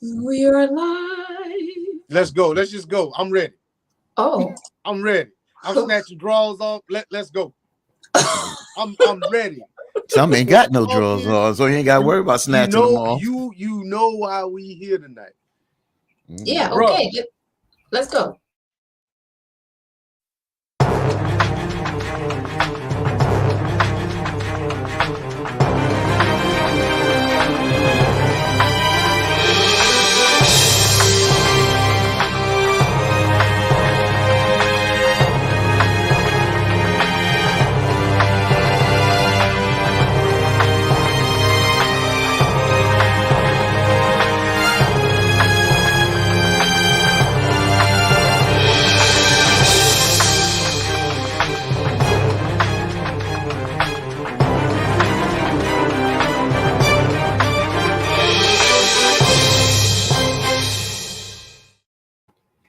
We're live. Let's go. Let's just go. I'm ready. Oh, I'm ready. I'm snatching drawers off. Let's go. I'm ready. Some ain't got no drawers on, so you ain't got to worry about snatching them off. You know why we here tonight. yeah. Bro. Okay. Let's go.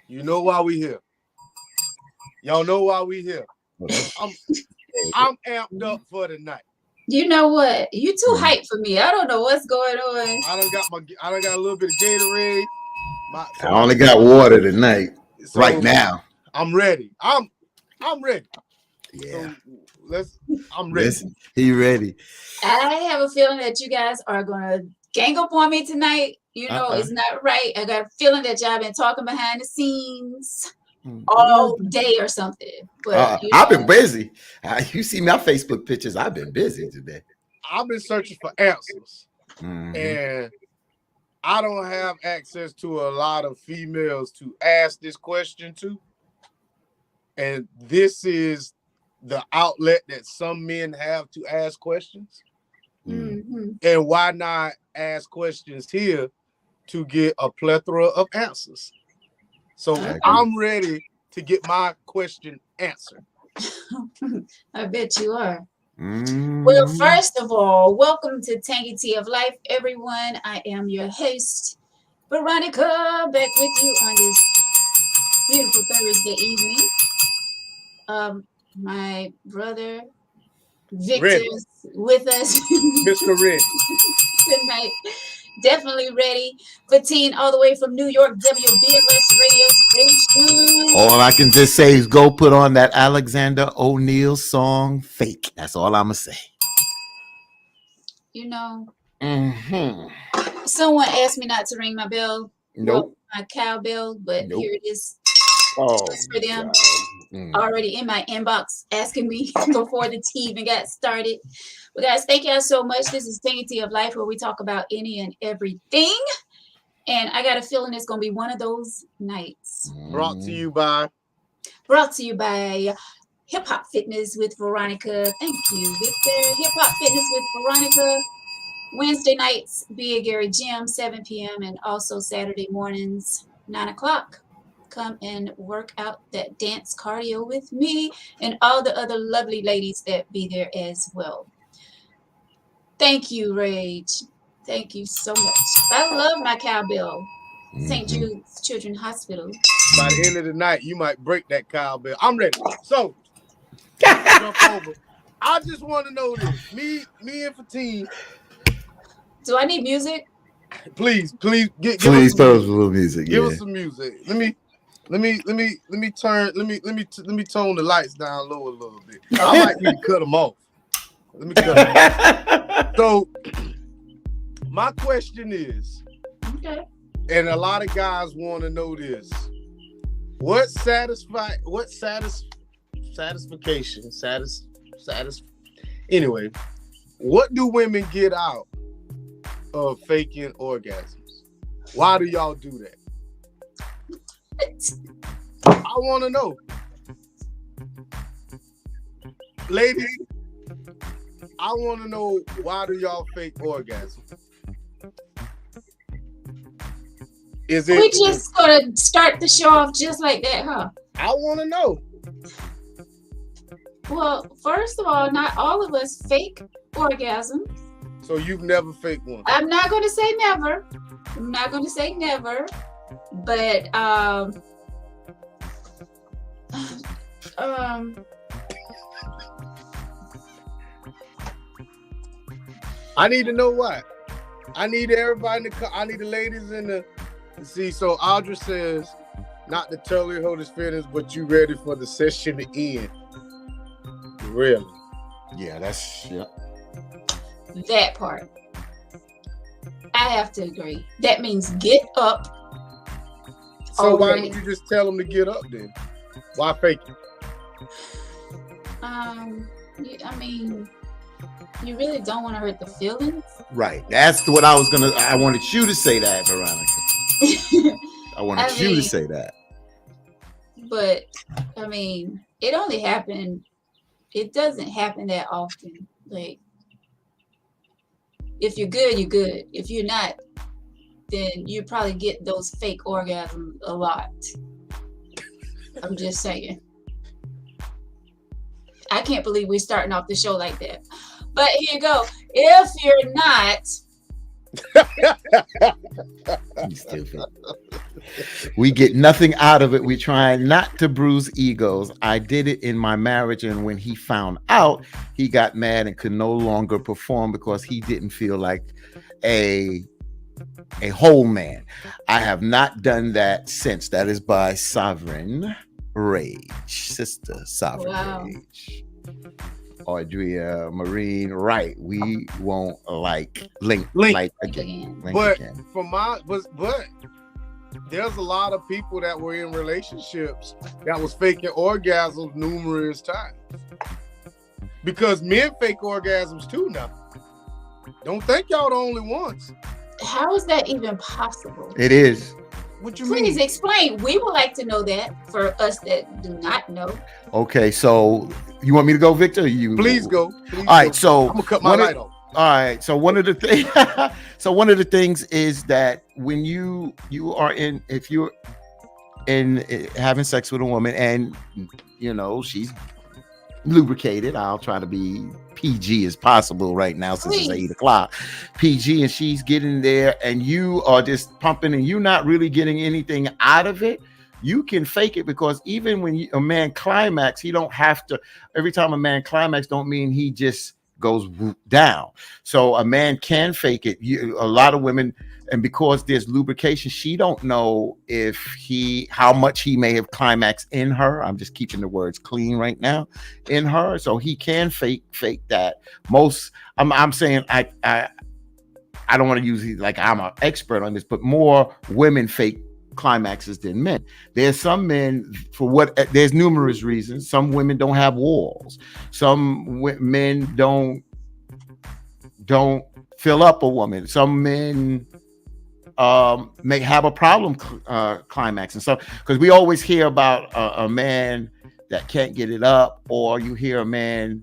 You know why we here. Y'all know why we here. I'm amped up for tonight. You know what? You too hyped for me. I don't know what's going on. I done got a little bit of Gatorade. I only got water tonight. So right now. I'm ready. I'm ready. Yeah. So I'm ready. Listen, he ready. I have a feeling that you guys are gonna gang up on me tonight. You know, it's not right. I got a feeling that y'all been talking behind the scenes all day or something. But I've been busy. You see my Facebook pictures. I've been busy today. I've been searching for answers. And I don't have access to a lot of females to ask this question to. And this is the outlet that some men have to ask questions. And why not ask questions here to get a plethora of answers? So I'm ready to get my question answered. I bet you are. Well, first of all, welcome to Tangy Tea of Life, everyone. I am your host, Veronica, back with you on this beautiful Thursday evening. My brother Victor is with us. Mr. Red. Tonight. Definitely ready. 15 all the way from New York, WBLS radio station. All I can just say is go put on that Alexander O'Neal song, Fake. That's all I'm going to say. You know, someone asked me not to ring my bell. Nope. My cowbell, but here it is. Oh, it's for them. Already in my inbox asking me before the tea even got started. But guys, thank y'all so much. This is Tangy Tea of Life, where we talk about any and everything. And I got a feeling it's going to be one of those nights. Brought to you by Hip Hop Fitness with Veronica. Thank you, Victor. Hip Hop Fitness with Veronica. Wednesday nights, Be a Gary Gym, 7 p.m. And also Saturday mornings, 9 o'clock. Come and work out that dance cardio with me and all the other lovely ladies that be there as well. Thank you, Rage. Thank you so much. I love my cowbell. St. Jude's Children's Hospital. By the end of the night, you might break that cowbell. I'm ready. So, jump over. I just want to know this. Me and Fatine. Do I need music? Please give please us put us a little music. Give us some music. Let me tone the lights down low a little bit. I might need to cut them off. Let me cut them off. So my question is, and a lot of guys want to know this: anyway, what do women get out of faking orgasms? Why do y'all do that? I want to know. Ladies, I want to know, why do y'all fake orgasms? We just gonna start the show off just like that, huh? I want to know. Well, first of all, not all of us fake orgasms. So you've never faked one? I'm not going to say never. But I need to know why. I need everybody in the I need the ladies in the See, so Audra says, not to totally hold his feelings, but you ready for the session to end. Really? Yeah, that's yeah. That part. I have to agree. That means get up. So why already. don't you just tell him to get up then? Why fake it? I mean, you really don't want to hurt the feelings. Right. That's what I was gonna. I wanted you to say that, Veronica. I wanted you to say that. But I mean, it only happened. It doesn't happen that often. Like, if you're good, you're good. If you're not, then you probably get those fake orgasms a lot. I'm just saying. I can't believe we're starting off the show like that. But here you go. If you're not, You stupid. We get nothing out of it. We try not to bruise egos. I did it in my marriage, and when he found out, he got mad and could no longer perform because he didn't feel like a whole man. I have not done that since. That is by Sovereign Rage, Sister Sovereign Rage. Audria Marine, right? We won't link again. But there's a lot of people that were in relationships that was faking orgasms numerous times. Because men fake orgasms too now. Don't think y'all the only ones. How is that even possible? It is. What you Please mean? explain. We would like to know that for us that do not know. Okay, so you want me to go, Victor? Please go. All right, so I'm gonna cut my light off. All right, so one of the things is that when you are in, if you're in having sex with a woman and she's lubricated, I'll try to be PG as possible right now since it's 8 o'clock. PG, and she's getting there and you are just pumping and you're not really getting anything out of it. You can fake it, because even when a man climax, he don't have to. Every time a man climax, don't mean he just goes down. So a man can fake it. A lot of women, and because there's lubrication, she don't know how much he may have climaxed in her. I'm just keeping the words clean right now, in her. So he can fake that. I'm saying I don't want to use like I'm an expert on this, but more women fake climaxes than men. There's some men there's numerous reasons. Some women don't have walls. Some men don't fill up a woman. Some men may have a problem climaxing. So because we always hear about a man that can't get it up, or you hear a man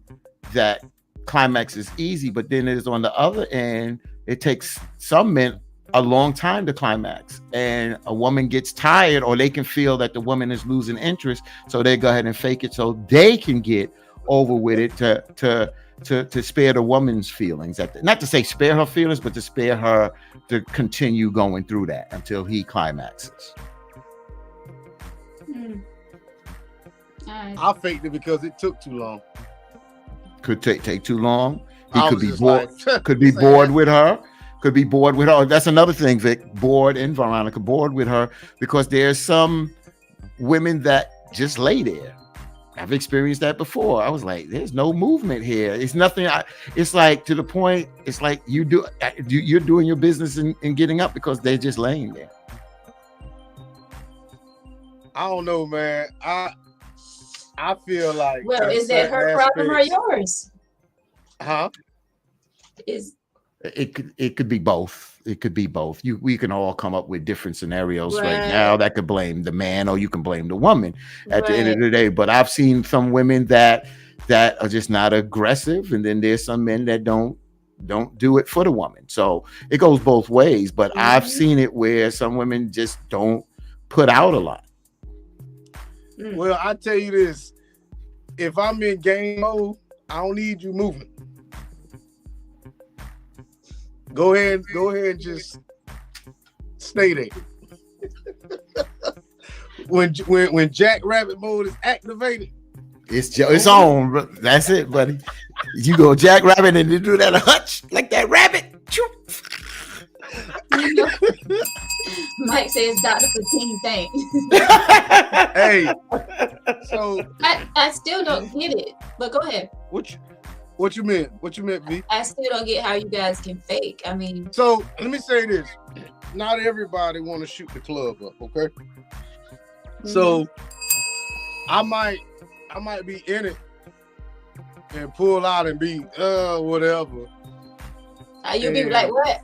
that climaxes easy, but then there's on the other end, it takes some men a long time to climax, and a woman gets tired, or they can feel that the woman is losing interest, so they go ahead and fake it so they can get over with it to spare the woman's feelings. Not to say spare her feelings, but to spare her to continue going through that until he climaxes. I faked it because it took too long. Could take too long. He could be bored. Like, could be bored with her. Could be bored with her. That's another thing, Vic. Bored, and Veronica, bored with her, because there's some women that just lay there. I've experienced that before. I was like, there's no movement here. It's nothing. It's like, to the point, it's like you're doing your business and getting up because they're just laying there. I don't know, man. I feel like. Well, is that her problem or yours? Huh? It could be both. It could be both. We can all come up with different scenarios right now that could blame the man, or you can blame the woman at the end of the day. But I've seen some women that are just not aggressive, and then there's some men that don't do it for the woman. So it goes both ways. But I've seen it where some women just don't put out a lot. Well, I tell you this: if I'm in game mode, I don't need you moving. Go ahead and just stay there. when Jack Rabbit mode is activated, it's on, bro. That's it, buddy. You go Jack Rabbit and you do that My Mike says Dr. Fatine thing. Hey, so I still don't get it, but go ahead. what you meant? What you meant, V? I still don't get how you guys can fake. I mean, So let me say this: not everybody want to shoot the club up, okay? So I might be in it and pull out and be whatever. you be like, what?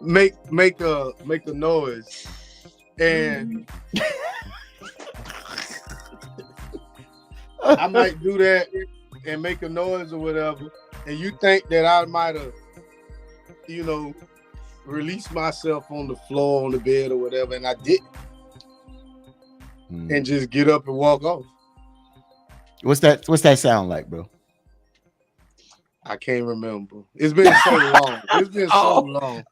make a noise, and I might do that and make a noise or whatever, and you think that I might have, released myself on the floor, on the bed or whatever, and I didn't, and just get up and walk off. What's that sound like, bro? I can't remember. It's been so long. It's been so long.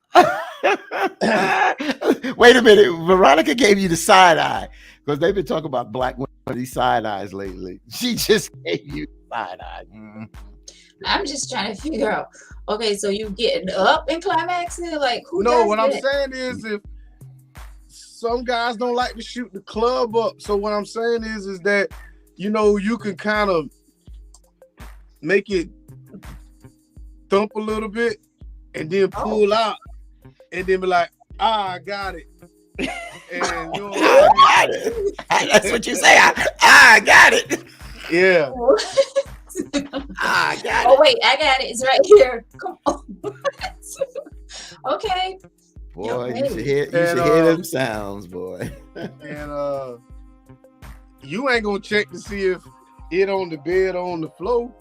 Wait a minute. Veronica gave you the side eye because they've been talking about black women with these side eyes lately. She just gave you side eye. I'm just trying to figure out. Okay, so you getting up and climaxing? Like who? No, does what that? I'm saying is, if some guys don't like to shoot the club up, so what I'm saying is that you can kind of make it thump a little bit and then pull out and then be like, I got it. And I got it. That's what you say. I got it. Yeah. I got it. Oh wait, I got it. It's right here. Come on. Okay. Boy, you should hear them sounds, boy. And you ain't gonna check to see if it on the bed or on the floor.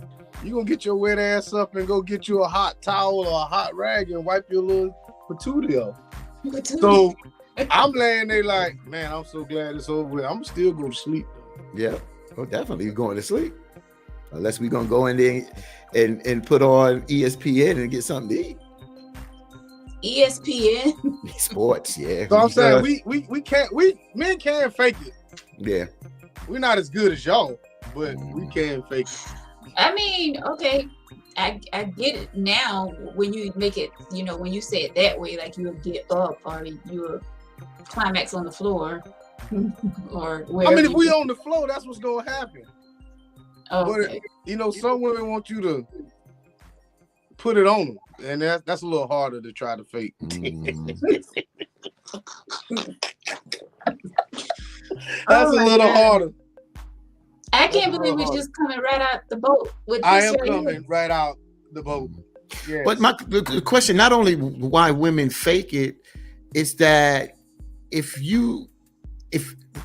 You gonna get your wet ass up and go get you a hot towel or a hot rag and wipe your little patootie off. So I'm laying there like, man, I'm so glad it's over with. I'm still going to sleep. Yeah, oh, definitely going to sleep. Unless we're gonna go in there and put on ESPN and get something to eat. ESPN Sports, yeah. So I'm saying men can fake it. Yeah. We're not as good as y'all, but we can fake it. I mean, okay, I get it now when you make it, when you say it that way, like you'll get up or you'll climax on the floor or wherever. I mean, if we on the floor, that's what's going to happen. Okay. But, some women want you to put it on them, and that's a little harder to try to fake. That's a little harder. I can't believe we're just coming right out the boat with this. I am coming right out the boat. Yes. But the question, not only why women fake it, is that if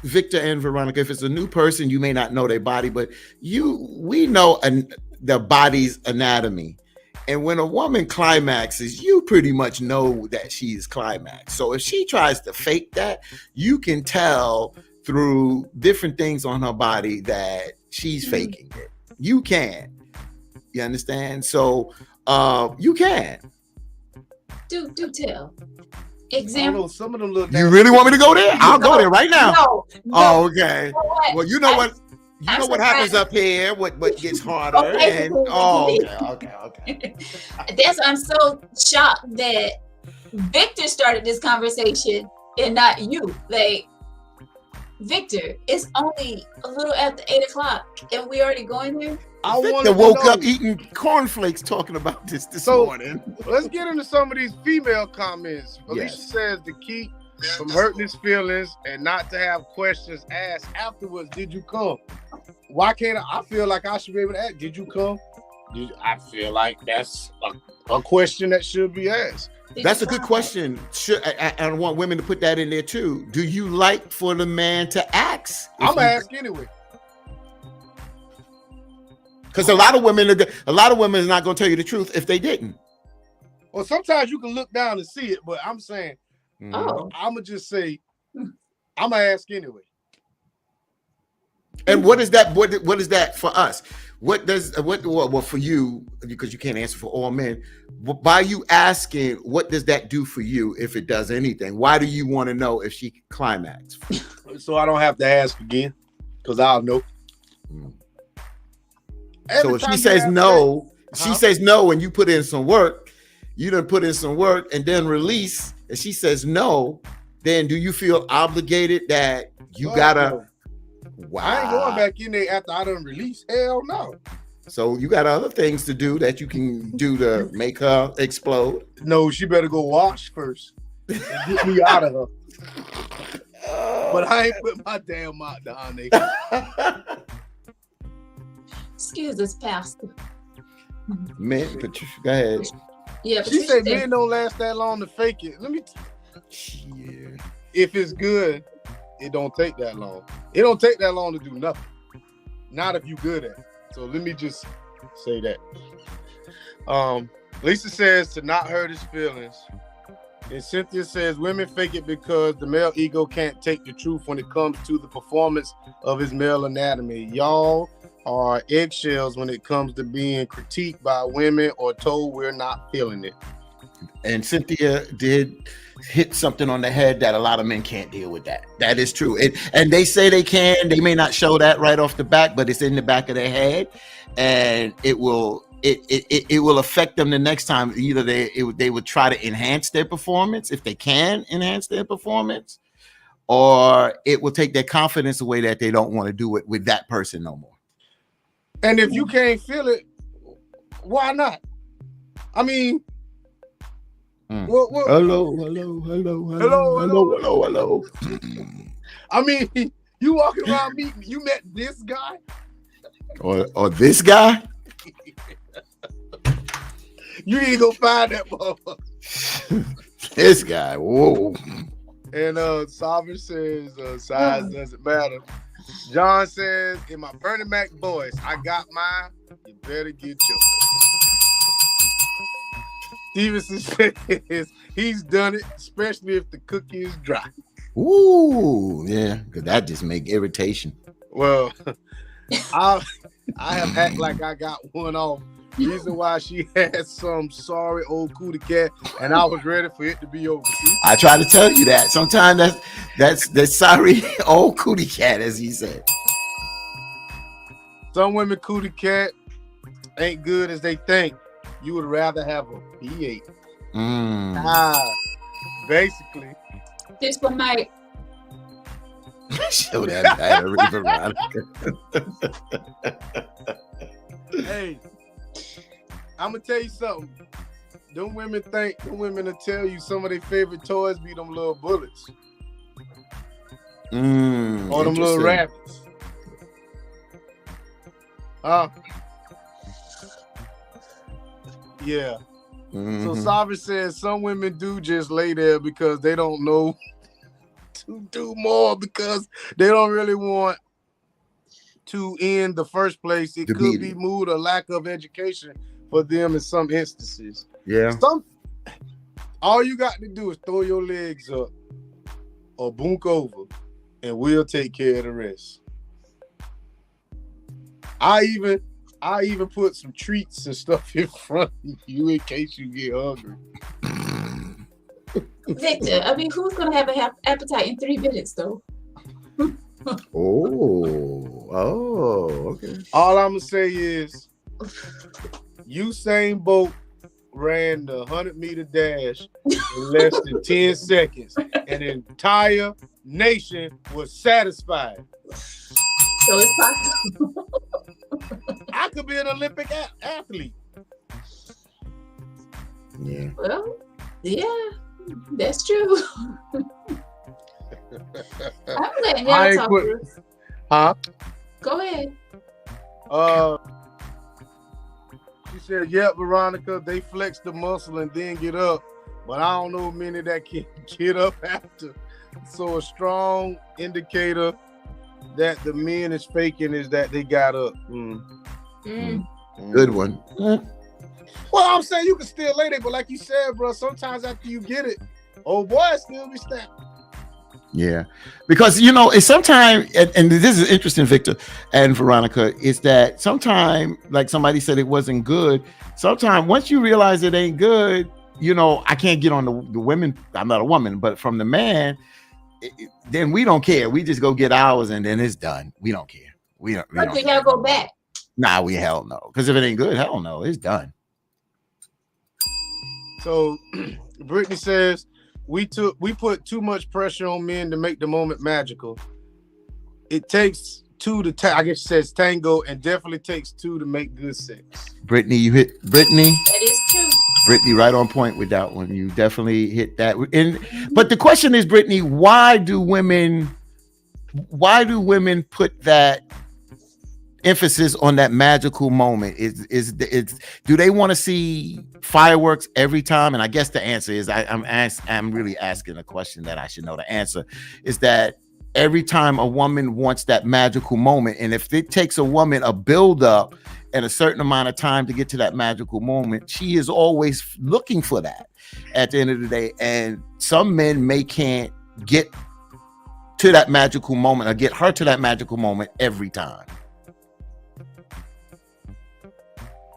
Victor and Veronica, if it's a new person, you may not know their body, but we know their body's anatomy. And when a woman climaxes, you pretty much know that she's climaxed. So if she tries to fake that, you can tell through different things on her body that she's faking it. You can. You understand? So you can. Do tell. Example. Some of them look. You really want me to go there? I'll go there right now. No. Oh, okay. Well, you know what happens up here. What gets harder? Okay. Okay. I'm so shocked that Victor started this conversation and not you. Like, Victor, it's only a little after 8:00 and we already going there. Victor woke up eating cornflakes talking about this morning. Let's get into some of these female comments. Alicia says to keep from hurting his feelings and not to have questions asked afterwards. Did you come? Why can't I feel like I should be able to ask, did you come? I feel like that's a question that should be asked. That's a good question. I want women to put that in there too. Do you like for the man to ask? I'm gonna ask anyway. Because a lot of women is not going to tell you the truth if they didn't. Well, sometimes you can look down and see it, but I'm saying, I'm gonna just say, I'm gonna ask anyway. And what is that? What is that for us? Well, for you, because you can't answer for all men, by you asking, what does that do for you if it does anything? Why do you want to know if she climaxed? So I don't have to ask again, because I'll know. So if she says no, and you put in some work, you done put in some work and then release, and she says no, then do you feel obligated that you gotta? Wow. I ain't going back in there after I done release. Hell no. So you got other things to do that you can do to make her explode. No, she better go wash first and get me out of her. But I ain't put my damn mouth down there. Excuse us, Pastor. Man, Patricia, go ahead. Yeah, she said men don't last that long to fake it. Let me. Yeah. If it's good, it don't take that long. It don't take that long to do nothing. Not if you good at it. So let me just say that. Lisa says to not hurt his feelings. And Cynthia says women fake it because the male ego can't take the truth when it comes to the performance of his male anatomy. Y'all are eggshells when it comes to being critiqued by women or told we're not feeling it. And Cynthia did hit something on the head that a lot of men can't deal with that. That is true. And they say they can. They may not show that right off the back, but it's in the back of their head, and it will affect them the next time. Either they would try to enhance their performance if they can enhance their performance, or it will take their confidence away that they don't want to do it with that person no more. And if you can't feel it, why not? I mean, Hello. I mean, you walking around meeting, you met this guy? Or this guy? You need to go find that motherfucker. This guy, whoa. And Sovereign says size doesn't matter. John says, in my Bernie Mac voice, I got mine, you better get yours. Stevenson says he's done it, especially if the cookie is dry. Ooh, yeah, because that just make irritation. Well, I have act like I got one off. Reason why she had some sorry old cootie cat, and I was ready for it to be over. See? I try to tell you that. Sometimes that's sorry old cootie cat, as he said. Some women cootie cat ain't good as they think. You would rather have a P8. Basically. This for Mike. Show that battery, Veronica. Hey, I'm gonna tell you something. Them women will tell you some of their favorite toys be them little bullets. Or them little rabbits. Yeah. So Sovereign says some women do just lay there because they don't know to do more, because they don't really want to in the first place. It could be mood or lack of education for them in some instances. Yeah. All you got to do is throw your legs up or bunk over, and we'll take care of the rest. I even put some treats and stuff in front of you in case you get hungry. Victor, I mean, who's gonna have an appetite in 3 minutes though? Okay. All I'm gonna say is, Usain Bolt ran the 100-meter dash in less than 10 seconds, and the entire nation was satisfied. So it's possible. I could be an Olympic athlete. Yeah. Well, yeah, that's true. I'm letting y'all talk. Huh? Go ahead. She said, "Yeah, Veronica, they flex the muscle and then get up, but I don't know many that can get up after. So a strong indicator that the men is faking is that they got up." Good one. Well, I'm saying you can still lay there, but like you said, bro, sometimes after you get it, old boy still be snapping. Yeah, because it's sometimes, and this is interesting, Victor and Veronica, is that sometimes, like somebody said, it wasn't good. Sometimes once you realize it ain't good, I can't get on the women. I'm not a woman, but from the man, then we don't care. We just go get ours, and then it's done. We don't care. We don't. Y'all go back? Nah, hell no. Because if it ain't good, hell no, it's done. So Brittany says we put too much pressure on men to make the moment magical. It takes two to I guess she says tango, and definitely takes two to make good sex. Brittany, you hit Brittany. That is true. Brittany, right on point with that one. You definitely hit that. But the question is, Brittany, why do women put that emphasis on that magical moment? Do they want to see fireworks every time? And I guess the answer is I'm really asking a question that I should know the answer. Is that every time a woman wants that magical moment, and if it takes a woman a build up and a certain amount of time to get to that magical moment, she is always looking for that at the end of the day. And some men can't get to that magical moment or get her to that magical moment every time.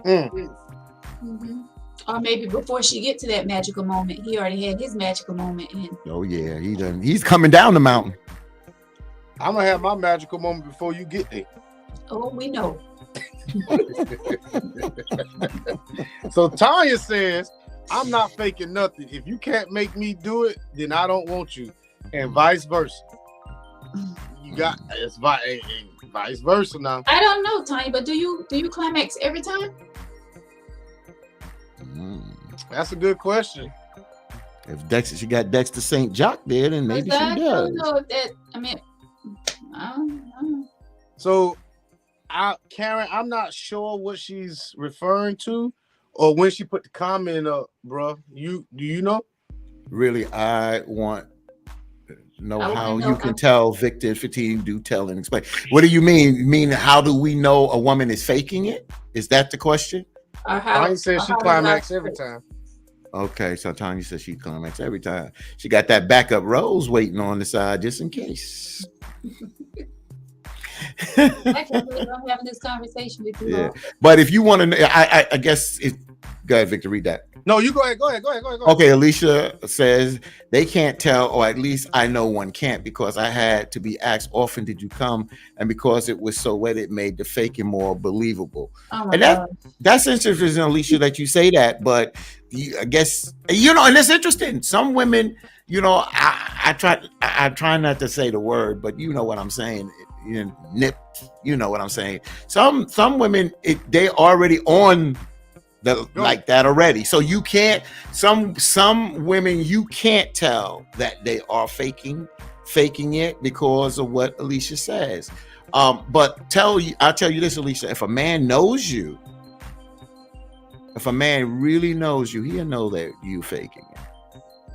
Mm-hmm. Or maybe before she get to that magical moment, he already had his magical moment. And oh yeah, he's coming down the mountain. I'm gonna have my magical moment before you get there. Oh, we know. So Tanya says, I'm not faking nothing. If you can't make me do it, then I don't want you. And vice versa. You got it's vice versa now. I don't know, Tanya, but do you climax every time? That's a good question. If she got Dexter St. Jock there, then maybe she does. I don't know if that. I mean, I don't know. So, Karen, I'm not sure what she's referring to, or when she put the comment up, bro. Do you know? Really, I want to know how you can tell Victor 15 do tell and explain. What do you mean? You mean how do we know a woman is faking it? Is that the question? I said she climax every time. Okay, so Tanya says she climax every time. She got that backup rose waiting on the side just in case. I can't believe I'm having this conversation with you. Yeah, but if you want to know, I guess go ahead, Victor, read that. No, you go ahead. Go ahead. Okay, Alicia says they can't tell, or at least I know one can't, because I had to be asked often, did you come? And because it was so wet, it made the faking more believable. Oh and that's interesting, Alicia, that you say that. But I guess and it's interesting. Some women, I try not to say the word, but you know what I'm saying. Nip, you know what I'm saying. Some women, they already on like that already, so you can't. Some women you can't tell that they are faking it because of what Alicia says. But I'll tell you this, Alicia. If a man knows you, if a man really knows you, he'll know that you faking it.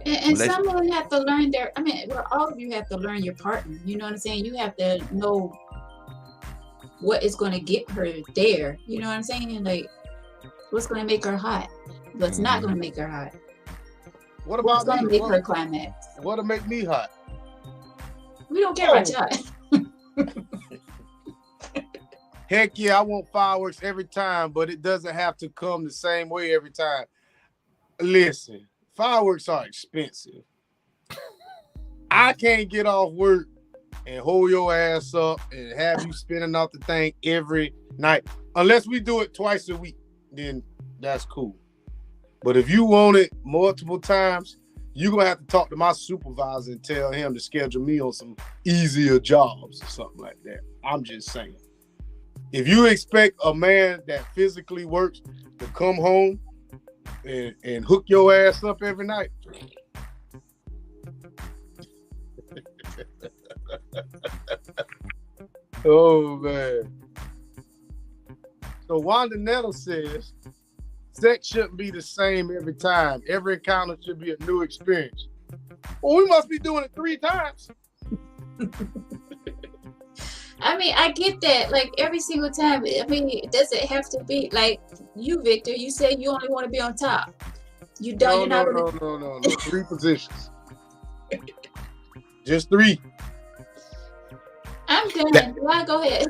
And some women have to learn all of you have to learn your partner. You know what I'm saying? You have to know what is going to get her there. You know what I'm saying? Like, what's going to make her hot? What's not going to make her hot? What's going to make her climax? What'll make me hot? We don't care about y'all. Heck yeah, I want fireworks every time, but it doesn't have to come the same way every time. Listen, fireworks are expensive. I can't get off work and hold your ass up and have you spinning off the thing every night. Unless we do it twice a week, then that's cool. But if you want it multiple times, you're going to have to talk to my supervisor and tell him to schedule me on some easier jobs or something like that. I'm just saying. If you expect a man that physically works to come home and hook your ass up every night, oh man. So Wanda Nettle says, sex shouldn't be the same every time. Every encounter should be a new experience. Well, we must be doing it 3 times. I mean, I get that. Like, every single time. I mean, does it have to be like you, Victor? You say you only want to be on top. You don't. No. 3 positions. Just 3. I'm done. Go ahead.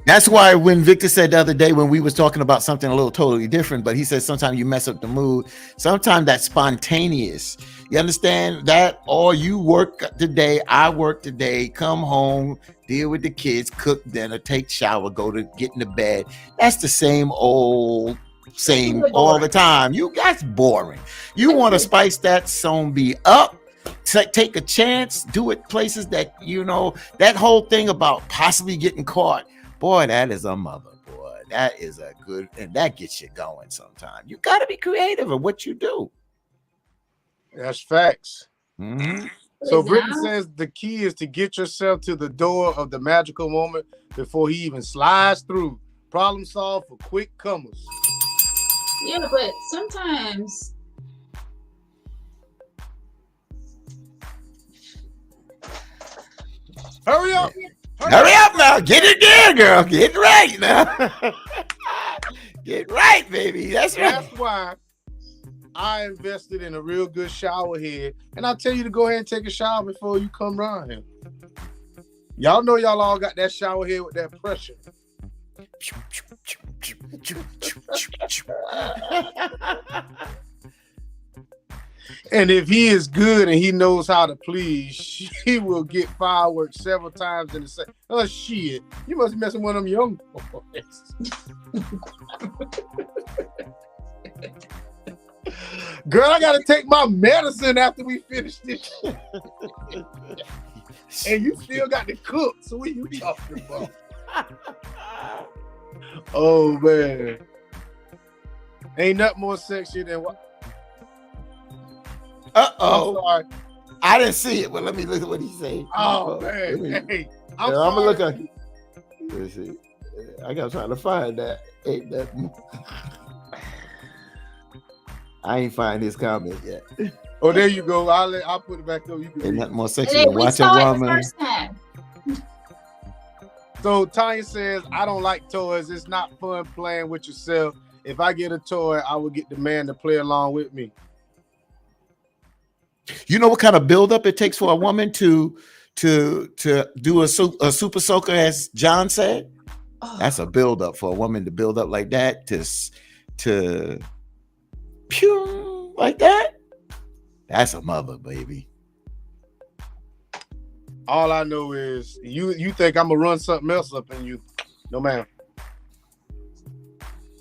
That's why when Victor said the other day when we was talking about something a little totally different, but he said sometimes you mess up the mood. Sometimes that's spontaneous. You understand that? Or you work today, I work today, come home, deal with the kids, cook dinner, take shower, go to get in the bed. That's the same old same all the time. That's boring. You want to spice that zombie up. Take a chance, do it places that that whole thing about possibly getting caught. Boy, that is a mother. Boy, that is a good, and that gets you going sometimes. You got to be creative in what you do. That's facts. Mm-hmm. So Brittany says the key is to get yourself to the door of the magical moment before he even slides through. Problem solved for quick comers. Yeah, but sometimes hurry up. Hurry up now. Get it there, girl. Get right now. Get right, baby. That's right. That's why I invested in a real good shower head. And I tell you to go ahead and take a shower before you come around here. Y'all know y'all all got that shower head with that pressure. And if he is good and he knows how to please, he will get fireworks several times in the same. Oh shit! You must be messing with them young boys. Girl, I gotta take my medicine after we finish this shit. And you still got to cook. So what you talking about? Oh man, ain't nothing more sexy than what? Uh-oh. I'm sorry. I didn't see it, but let me look at what he said. Oh man, hey, I'm gonna look at. Let's see. I gotta try to find that. Ain't that? I ain't find this comment yet. Oh, there you go. I'll put it back up. You can ain't nothing more sexy hey, than we watching saw a woman. it the first time. So Tanya says, I don't like toys. It's not fun playing with yourself. If I get a toy, I will get the man to play along with me. You know what kind of buildup it takes for a woman to do a super soaker, as John said? Oh. That's a buildup for a woman to build up like that, to pew like that. That's a mother, baby. All I know is you think I'm gonna run something else up in you. No, ma'am.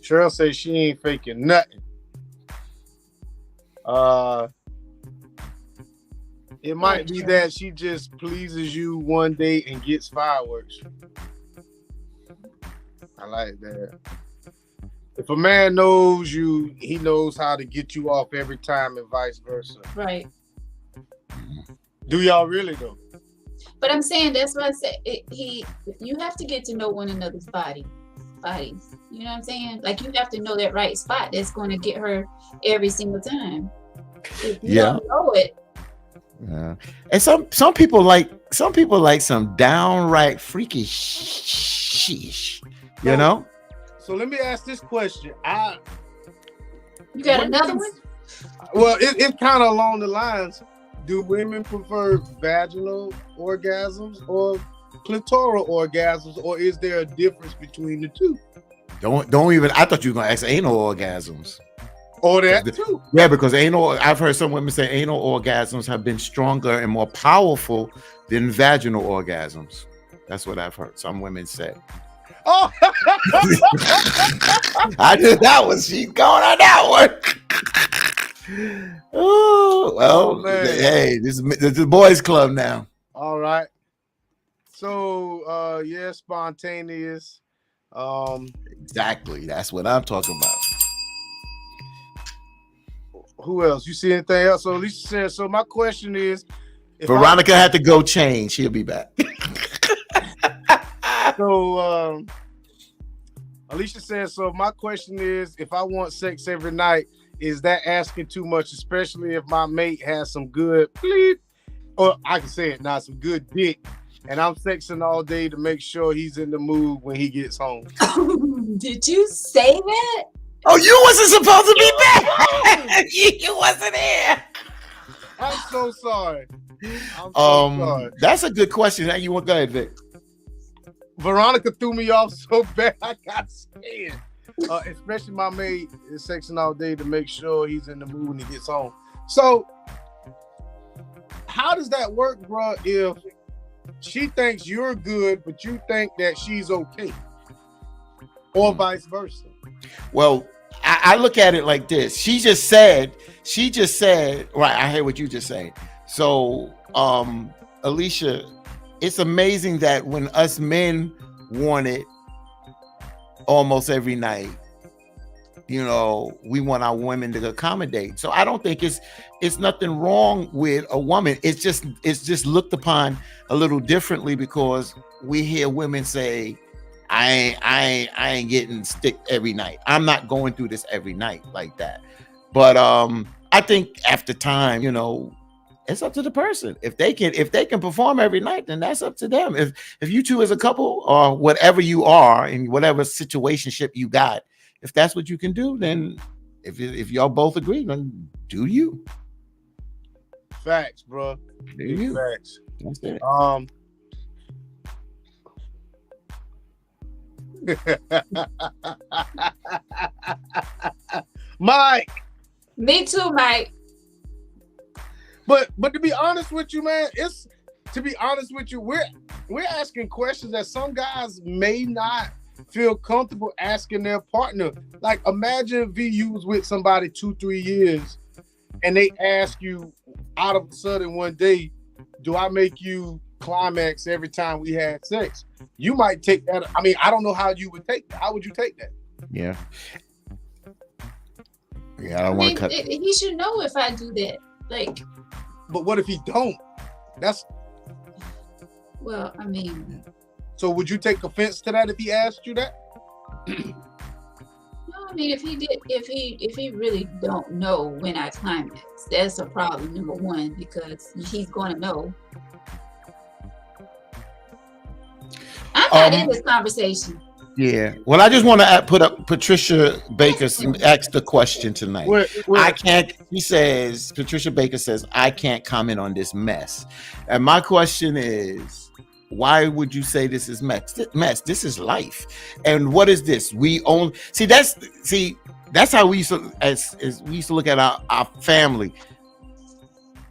Cheryl says she ain't faking nothing. It might be that she just pleases you one day and gets fireworks. I like that. If a man knows you, he knows how to get you off every time and vice versa. Right. Do y'all really though? But I'm saying that's what I said. You have to get to know one another's bodies. You know what I'm saying? Like you have to know that right spot that's going to get her every single time. If you don't know it. Yeah. And some people like some downright freaky sheesh. You know? So let me ask this question. You got another one? Well, it's kind of along the lines. Do women prefer vaginal orgasms or clitoral orgasms, or is there a difference between the two? Don't even. I thought you were gonna ask anal orgasms. Or that too. Yeah, because I've heard some women say anal orgasms have been stronger and more powerful than vaginal orgasms. That's what I've heard some women say. Oh, I knew that one. She's going on that one. Oh well, hey, this is the boys' club now. All right. So, spontaneous. Exactly. That's what I'm talking about. Who else? You see anything else? So Alicia said. So my question is, Veronica had to go change. She'll be back. So Alicia says, so my question is, if I want sex every night, is that asking too much, especially if my mate has some good, or I can say it now, some good dick, and I'm sexing all day to make sure he's in the mood when he gets home? Did you say that? Oh, you wasn't supposed to be back. You wasn't here. I'm so sorry. Sorry. That's a good question. Now you want to go ahead, Vic. Veronica threw me off so bad I got scared. Especially my mate is sexing all day to make sure he's in the mood when he gets home. So, how does that work, bro? If she thinks you're good, but you think that she's okay, or vice versa? Well, I look at it like this. She just said, right, I heard what you just said. So, Alicia, it's amazing that when us men want it almost every night, you know, we want our women to accommodate. So I don't think it's nothing wrong with a woman. It's just looked upon a little differently because we hear women say, I ain't getting stick every night. I'm not going through this every night like that. But I think after time, you know, it's up to the person. If they can perform every night, then that's up to them. If you two as a couple or whatever you are in whatever situationship you got, if that's what you can do, then if y'all both agree, then do you. Facts, bro. Do you. Facts. That's it. Mike. Me too, Mike. But to be honest with you, man, we're asking questions that some guys may not feel comfortable asking their partner. Like, imagine if you was with somebody 2-3 years and they ask you out of a sudden one day, do I make you climax every time we had sex? You might take that. I mean, I don't know how you would take that. How would you take that? Yeah. Yeah, I don't want to cut. He should know if I do that. Like, but what if he don't? Well, I mean. So would you take offense to that if he asked you that? No, I mean, if he really don't know when I climax, that's a problem, number one, because he's going to know. I'm not in this conversation. Yeah. Well, I just want to put up Patricia Baker asked the question tonight. I can't. Patricia Baker says, I can't comment on this mess. And my question is, why would you say this is mess? This is life. And what is this? That's how we used to, as we used to look at our family.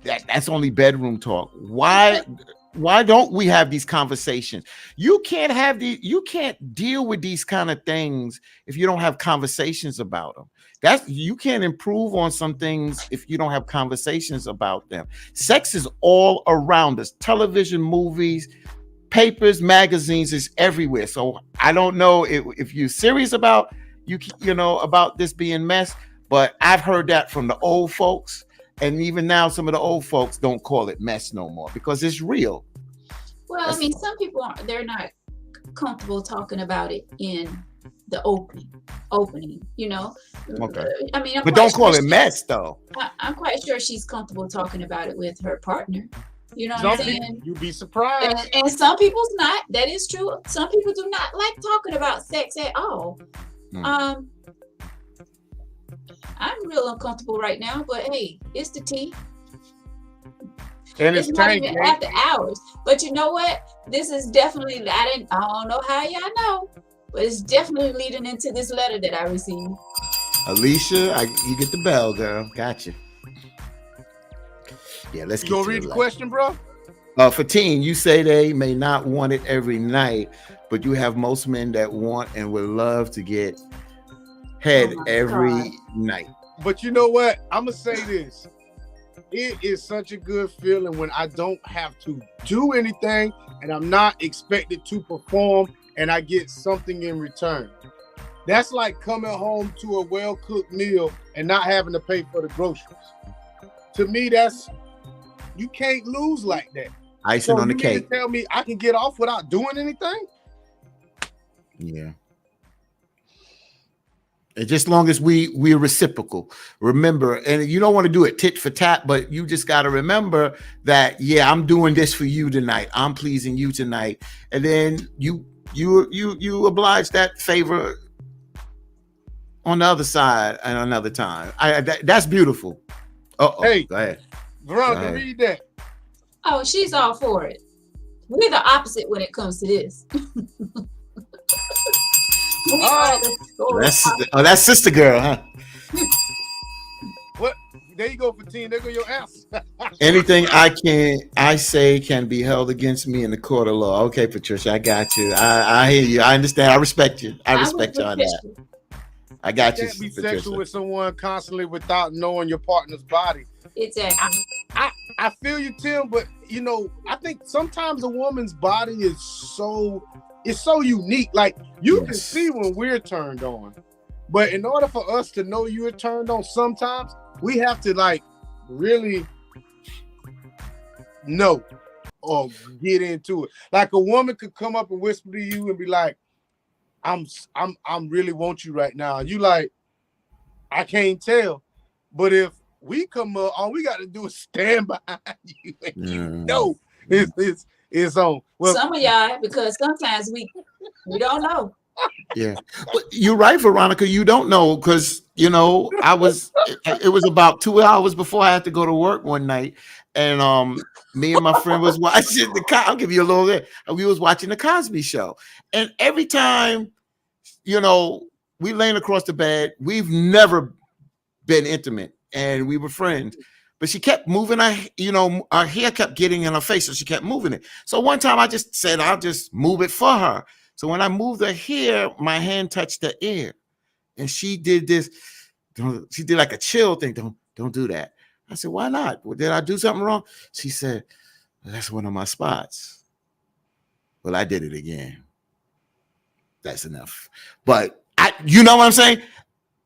That's only bedroom talk. Why don't we have these conversations? You can't deal with these kind of things if you don't have conversations about them. You can't improve on some things if you don't have conversations about them. Sex is all around us. Television, movies, papers, magazines is everywhere. So I don't know if you're serious about about this being mess, but I've heard that from the old folks. And even now, some of the old folks don't call it mess no more because it's real. Well, I mean, some people they're not comfortable talking about it in the opening, you know. Okay. I mean, but don't call it mess, though. I'm quite sure she's comfortable talking about it with her partner. You know what I'm saying? You'd be surprised. And some people's not. That is true. Some people do not like talking about sex at all. I'm real uncomfortable right now, but hey, it's the tea. And it's not Tangy. even after hours. But you know what? This is definitely, I don't know how y'all know, but it's definitely leading into this letter that I received. Alicia, you get the bell, girl. Gotcha. Yeah, let's get to read the question, bro? For teen, you say they may not want it every night, but you have most men that want and would love to get head every night. But you know what? I'm gonna say this. It is such a good feeling when I don't have to do anything and I'm not expected to perform and I get something in return. That's like coming home to a well-cooked meal and not having to pay for the groceries. To me, you can't lose like that. Icing on the cake. To tell me I can get off without doing anything? Yeah. And just long as we're reciprocal, remember, and you don't want to do it tit for tat, but you just got to remember that, yeah, I'm doing this for you tonight. I'm pleasing you tonight. And then you oblige that favor on the other side and another time. That's beautiful. Hey, go ahead. Veronica, read that. Oh, she's all for it. We're the opposite when it comes to this. That's sister girl, huh? What? There you go, Fatine. There go your answer. Anything I say can be held against me in the court of law. Okay, Patricia, I got you. I hear you. I understand. I respect you. I respect you on that. I got You you, can't be Patricia. sexual with someone constantly without knowing your partner's body. Exactly. I feel you, Tim, but you know, I think sometimes a woman's body is so unique. Like you can see when we're turned on, but in order for us to know you're turned on, sometimes we have to like really know or get into it. Like a woman could come up and whisper to you and be like, I'm really want you right now. And you like, I can't tell. But if we come up, all we got to do is stand behind you and you know it's on. Well, some of y'all, because sometimes we don't know. Yeah, but you're right, Veronica. You don't know because you know it was about 2 hours before I had to go to work one night, and me and my friend was watching I'll give you a little bit. We was watching the Cosby Show, and every time, you know, we laying across the bed. We've never been intimate, and we were friends. But she kept moving our hair kept getting in her face, so she kept moving it. So one time I just said, I'll just move it for her. So when I moved her hair, my hand touched her ear, and she did this. She did like a chill thing. Don't do that. I said, why not? Well, did I do something wrong? She said, well, that's one of my spots. Well, I did it again. That's enough. But you know what I'm saying?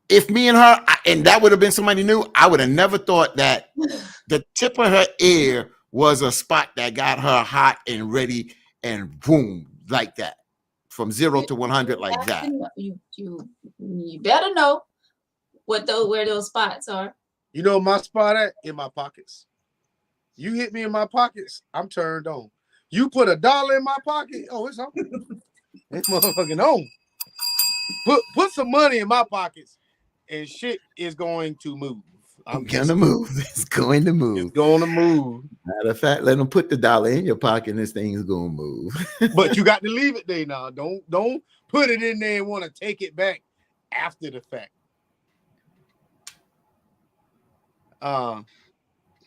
If me and her, and that would have been somebody new, I would have never thought that the tip of her ear was a spot that got her hot and ready and boom, like that. From 0 to 100 like that. You better know where those spots are. You know my spot at? In my pockets. You hit me in my pockets, I'm turned on. You put $1 in my pocket, oh, it's on. It's motherfucking on. Put some money in my pockets, and shit is going to move. I'm gonna move. It's going to move. It's going to move. Matter of fact, let them put the $1 in your pocket, and this thing is gonna move. But you got to leave it there now. Don't put it in there and want to take it back after the fact.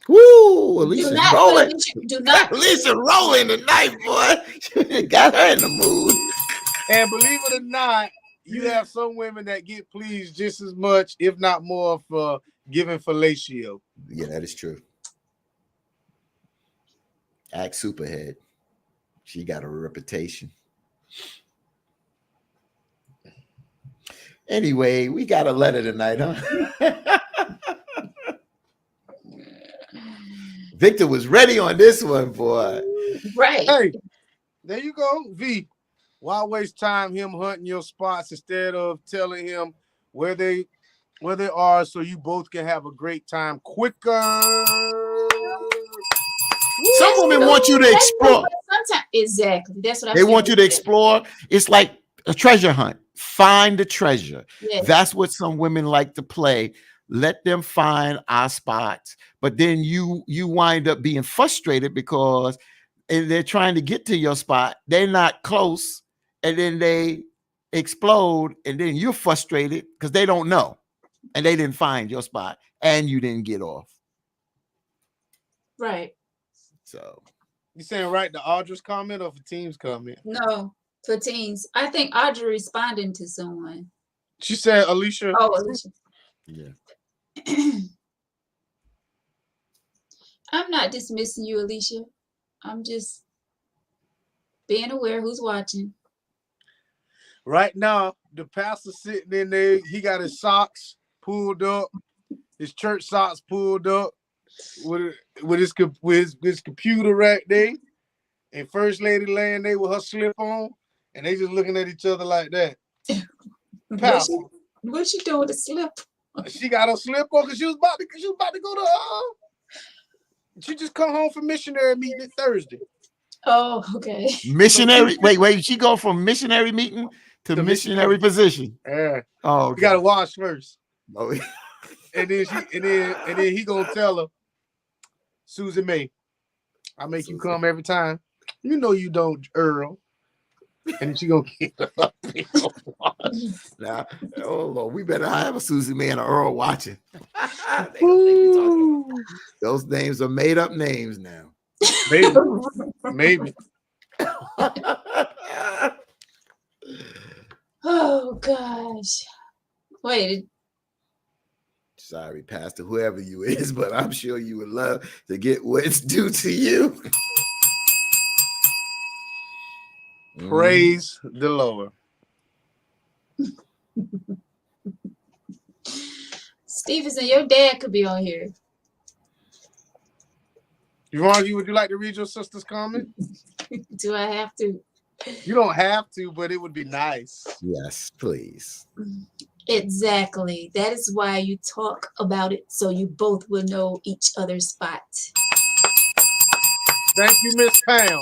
Woo! Alicia's rolling. Do not. Alicia rolling tonight, boy. Got her in the mood. And believe it or not, you have some women that get pleased just as much, if not more, for giving fellatio. Yeah, that is true. Act Superhead. She got a reputation. Anyway, we got a letter tonight, huh? Victor was ready on this one, boy. Right. Hey, there you go, V. Why waste time him hunting your spots instead of telling him where they are so you both can have a great time quicker? Some women want you to explore. Sometimes, exactly. That's what they want you to explore. It's like a treasure hunt. Find the treasure. Yes. That's what some women like to play. Let them find our spots. But then you wind up being frustrated because they're trying to get to your spot. They're not close. And then they explode. And then you're frustrated because they don't know. And they didn't find your spot. And you didn't get off. Right. So you saying right to Audra's comment or for Team's comment? No, for Teams. I think Audra responding to someone. She said Alicia. Oh, Alicia. Yeah. I'm not dismissing you, Alicia. I'm just being aware who's watching. Right now, the pastor's sitting in there. He got his socks pulled up, his church socks pulled up, with his computer right there, and First Lady laying there with her slip on, and they just looking at each other like that. What's she doing with the slip? She got her slip on because she was about to go to she just come home from missionary meeting Thursday. Oh, okay. Missionary. Wait. She go from missionary meeting to missionary position. Yeah. Oh, okay. You gotta wash first. Oh, yeah. and then he gonna tell her, Susan May, I make you come every time. You know you don't, Earl. And she gonna get up. Now, oh Lord, we better have a Susie May and an Earl watching. Those names are made up names now. Maybe. Oh gosh. Wait, Sorry, Pastor, whoever you is, but I'm sure you would love to get what's due to you. Praise the Lord. Stevenson, your dad could be on here. Veronica, would you like to read your sister's comment? Do I have to? You don't have to, but it would be nice. Yes, please. Exactly. That is why you talk about it, so you both will know each other's spot. Thank you, Miss Pam.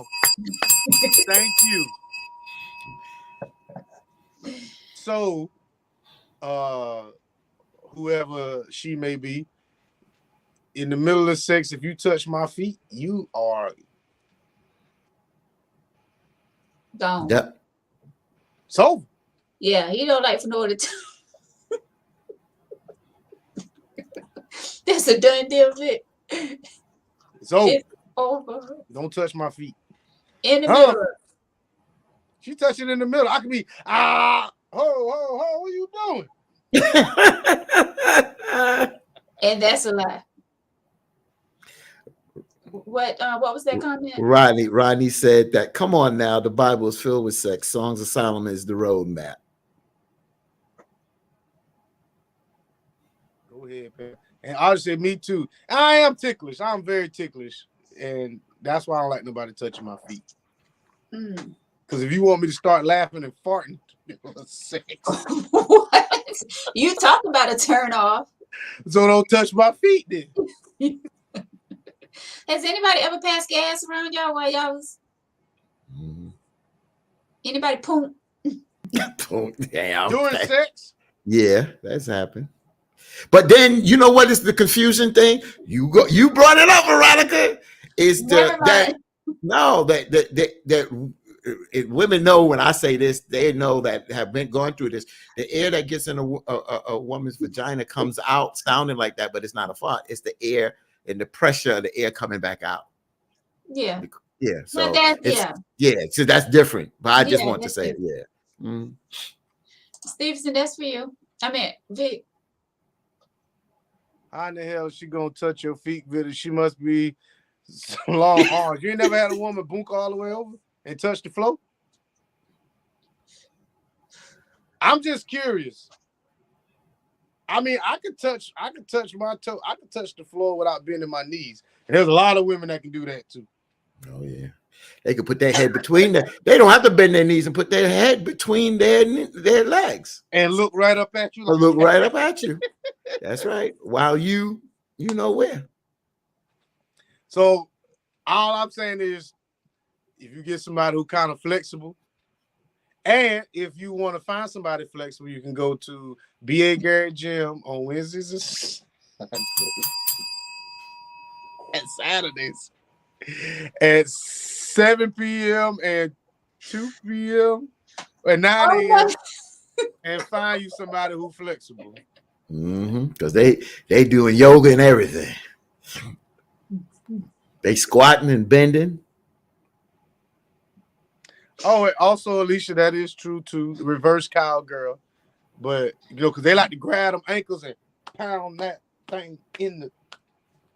Thank you. So, whoever she may be, in the middle of sex, if you touch my feet, you are Gone. Yep. so. Yeah, he don't like for no other time. That's a done deal, Vic. It's over. It's over. Don't touch my feet. In the middle. She touch it in the middle. I could be ho, what are you doing? And that's a lie. What was that comment? Rodney said that, come on now, the Bible is filled with sex. Songs of Solomon is the roadmap. Go ahead, man. And I said, me too. I am ticklish. I'm very ticklish. And that's why I don't like nobody touching my feet. Because if you want me to start laughing and farting, sex. What? You talk about a turn off. So don't touch my feet then. Has anybody ever passed gas around y'all while y'all was? Anybody poop? Damn. During sex? Yeah, that's happened. But then you know what is the confusing thing? You brought it up, Veronica. Is that women know when I say this, they know that have been going through this. The air that gets in a woman's vagina comes out sounding like that, but it's not a fart. It's the air and the pressure of the air coming back out. Yeah. Yeah. So so that's different. But I just want to say, Stevenson, that's for you. I mean, Vic. How in the hell is she gonna touch your feet, Vic? She must be some long arms. You ain't never had a woman boonk all the way over and touch the floor? I'm just curious. I mean, I could touch my toe. I could touch the floor without bending my knees. And there's a lot of women that can do that too. Oh yeah. They can put their head between them. They don't have to bend their knees and put their head between their legs. And look right up at you. Like look right up at you. That's right. While you know where. So all I'm saying is, if you get somebody who kind of flexible, and if you want to find somebody flexible, you can go to B.A. Garrett Gym on Wednesdays and Saturdays at 7 p.m. and 2 p.m. and 9 a.m. and find you somebody who's flexible. Because they doing yoga and everything. They squatting and bending. Oh, and also, Alicia, that is true too. The reverse cowgirl, but because they like to grab them ankles and pound that thing in the.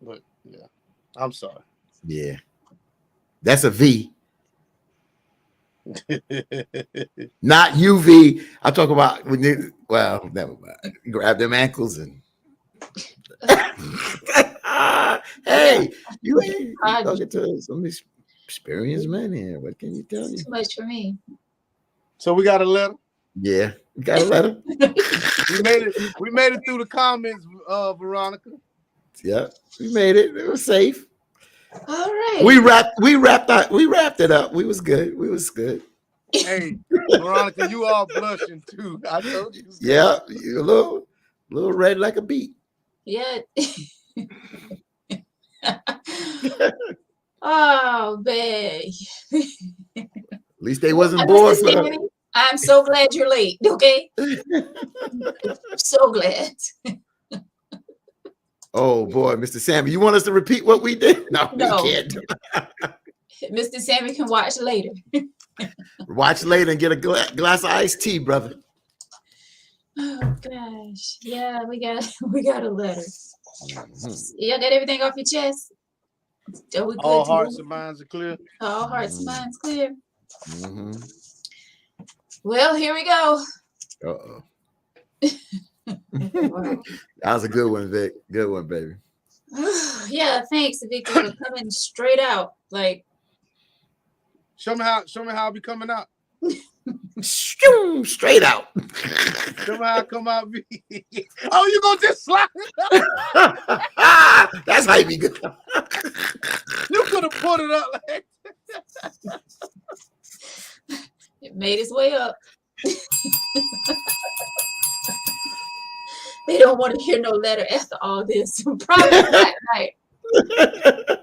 But yeah, I'm sorry. Yeah, that's a V. Not UV. I'm talking about when you. Well, never mind. You grab them ankles and. Hey, you ain't talking to some experienced men here. What can you tell you? Too much for me. So we got a letter. Yeah, we got a letter. We made it through the comments, Veronica. Yeah, we made it. It was safe. All right. We wrapped it up. We was good. Hey, Veronica, you all blushing too. I told you. Yeah, you a little red like a beet. Yeah. Oh, babe. At least they wasn't bored for her. I'm so glad you're late. Okay. So glad. Oh boy, Mr. Sammy, you want us to repeat what we did? No. We can't. Mr. Sammy can watch later. Watch later and get a glass of iced tea, brother. Oh gosh. Yeah, we got a letter. Mhm. Yeah, got everything off your chest. Are we All good to hearts move? and minds are clear. All hearts and minds clear. Mhm. Well, here we go. Uh-oh. Wow. That was a good one, Vic. Good one, baby. Yeah, thanks, Victor, for coming straight out. Like, Show me how I be coming out. Straight out. Show me how I come out. Oh, you gonna just slide it up? That's how you be good. You could have put it up like it made its way up. They don't want to hear no letter after all this. Probably not, right?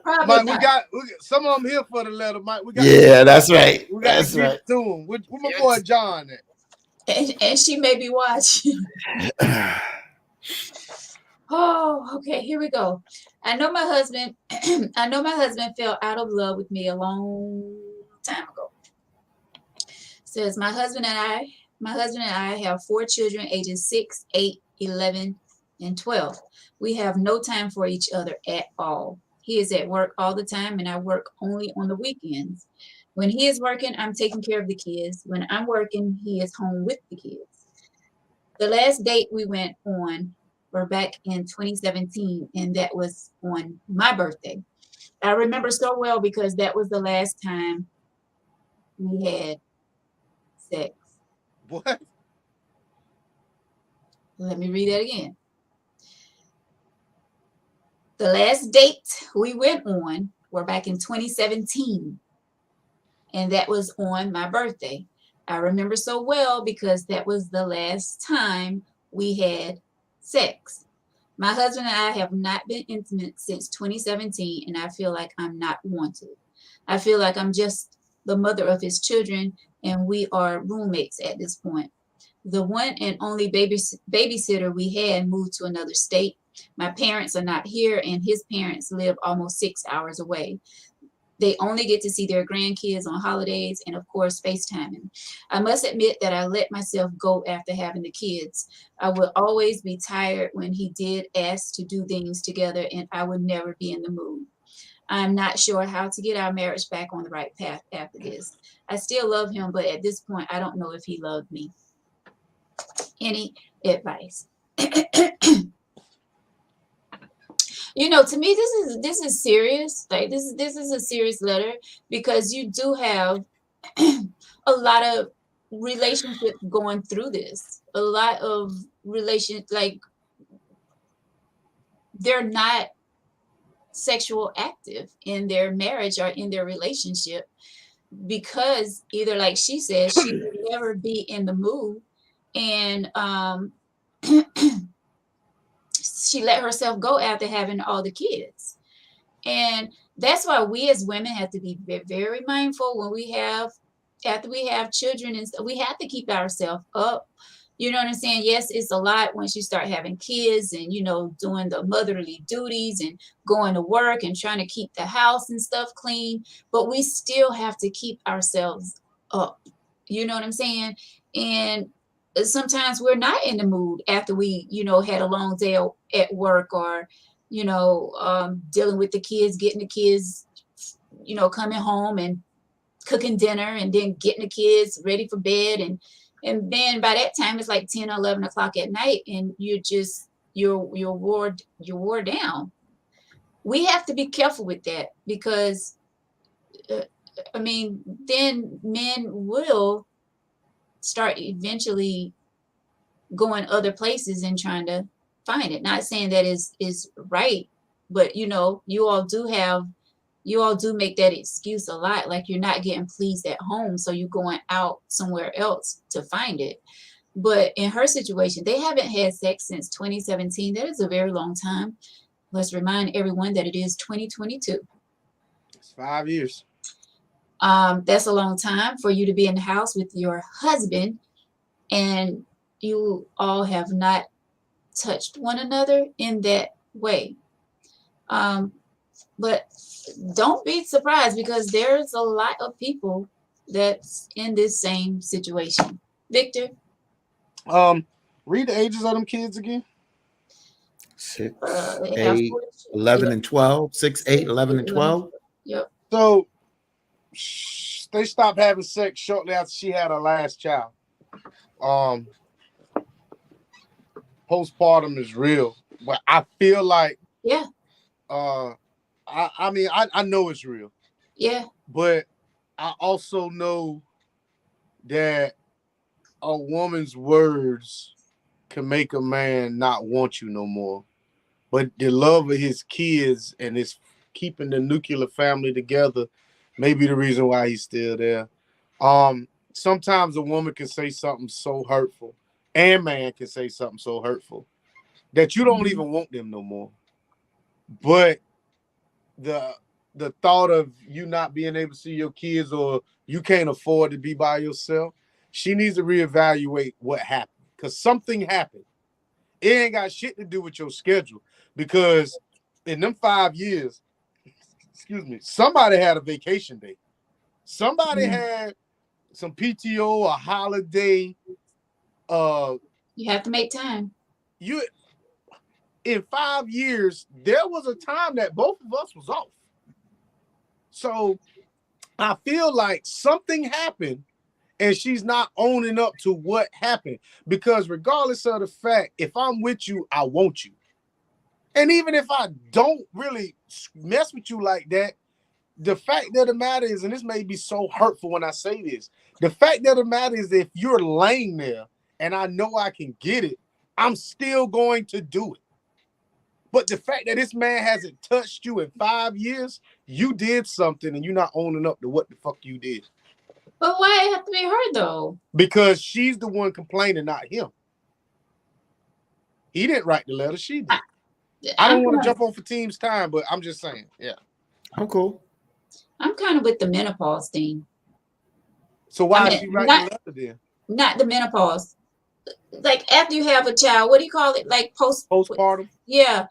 Probably Mike, not. we got some of them here for the letter, Mike. We got Yeah, that's right. we got That's to get right. to him. Where my boy John at? And she may be watching. Oh, okay, here we go. I know my husband fell out of love with me a long time ago. Says my husband and I have 4 children ages 6, 8, 11, and 12. We have no time for each other at all. He is at work all the time and I work only on the weekends. When he is working, I'm taking care of the kids. When I'm working, he is home with the kids. The last date we went on were back in 2017, and that was on my birthday. I remember so well because that was the last time we had sex. What? Let me read that again. The last date we went on were back in 2017, and that was on my birthday. I remember so well because that was the last time we had sex. My husband and I have not been intimate since 2017, and I feel like I'm not wanted. I feel like I'm just the mother of his children, and we are roommates at this point. The one and only babysitter we had moved to another state. My parents are not here, and his parents live almost 6 hours away. They only get to see their grandkids on holidays and, of course, FaceTiming. I must admit that I let myself go after having the kids. I would always be tired when he did ask to do things together, and I would never be in the mood. I'm not sure how to get our marriage back on the right path after this. I still love him, but at this point, I don't know if he loved me. Any advice? You know, to me, this is serious. Like this is a serious letter because you do have a lot of relationships going through this. A lot of like they're not sexual active in their marriage or in their relationship because either, like she says, she would never be in the mood, and she let herself go after having all the kids. And that's why we as women have to be very mindful when after we have children, and we have to keep ourselves up. You know what I'm saying? Yes, it's a lot once you start having kids and, you know, doing the motherly duties and going to work and trying to keep the house and stuff clean, but we still have to keep ourselves up. You know what I'm saying? And sometimes we're not in the mood after we, you know, had a long day at work, or, you know, dealing with the kids, getting the kids, you know, coming home and cooking dinner and then getting the kids ready for bed. And then by that time, it's like 10 or 11 o'clock at night, and you're wore down. We have to be careful with that because, uh, I mean, then men will start eventually going other places and trying to find it. Not saying that is right, but you know, you all do make that excuse a lot. Like you're not getting pleased at home, so you're going out somewhere else to find it. But in her situation, they haven't had sex since 2017. That is a very long time. Let's remind everyone that it is 2022. It's 5 years. That's a long time for you to be in the house with your husband, and you all have not touched one another in that way. But don't be surprised because there's a lot of people that's in this same situation. Victor? Read the ages of them kids again. 6, They have 8, 4 11, children. and 12. 6, 8, 11, and 12. Yep. So they stopped having sex shortly after she had her last child. Postpartum is real, but I feel like Yeah. I mean I know it's real. Yeah. But I also know that a woman's words can make a man not want you no more. But the love of his kids and his keeping the nuclear family together may be the reason why he's still there. Sometimes a woman can say something so hurtful, and man can say something so hurtful that you don't even want them no more. But the thought of you not being able to see your kids or you can't afford to be by yourself, she needs to reevaluate what happened. Because something happened. It ain't got shit to do with your schedule. Because in them 5 years, excuse me, somebody had a vacation day. Somebody had some PTO, a holiday. You have to make time. You in 5 years, there was a time that both of us was off. So I feel like something happened and she's not owning up to what happened. Because regardless of the fact, if I'm with you, I want you. And even if I don't really mess with you like that, the fact of the matter is, and this may be so hurtful when I say this, the fact of the matter is if you're laying there and I know I can get it, I'm still going to do it. But the fact that this man hasn't touched you in 5 years, you did something and you're not owning up to what the fuck you did. But why it have to be her though? Because she's the one complaining, not him. He didn't write the letter, she did. I don't want to jump on for team's time, but I'm just saying, yeah. I'm cool. I'm kind of with the menopause thing. So why is she writing the letter then? Not the menopause. Like after you have a child, what do you call it? Like postpartum? Yeah.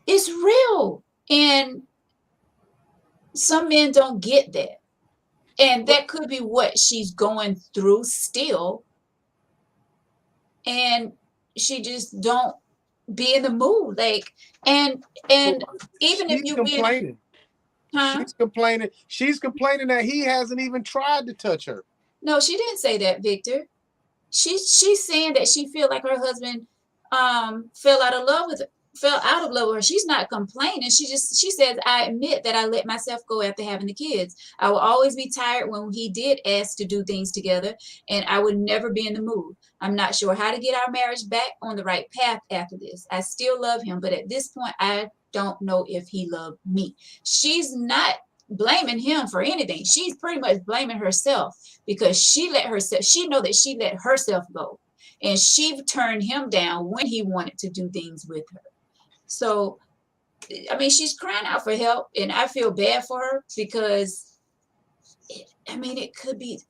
It's real. And some men don't get that. And that could be what she's going through still. And she just don't be in the mood. Like, and even if you complaining. She's complaining. She's complaining that he hasn't even tried to touch her. No, she didn't say that, Victor. She's saying that she feel like her husband fell out of love with her. She's not complaining. She says, I admit that I let myself go after having the kids. I will always be tired when he did ask to do things together, and I would never be in the mood. I'm not sure how to get our marriage back on the right path after this. I still love him, but at this point, I don't know if he loved me. She's not blaming him for anything. She's pretty much blaming herself because she know that she let herself go. And she turned him down when he wanted to do things with her. So, I mean, she's crying out for help, and I feel bad for her because, it could be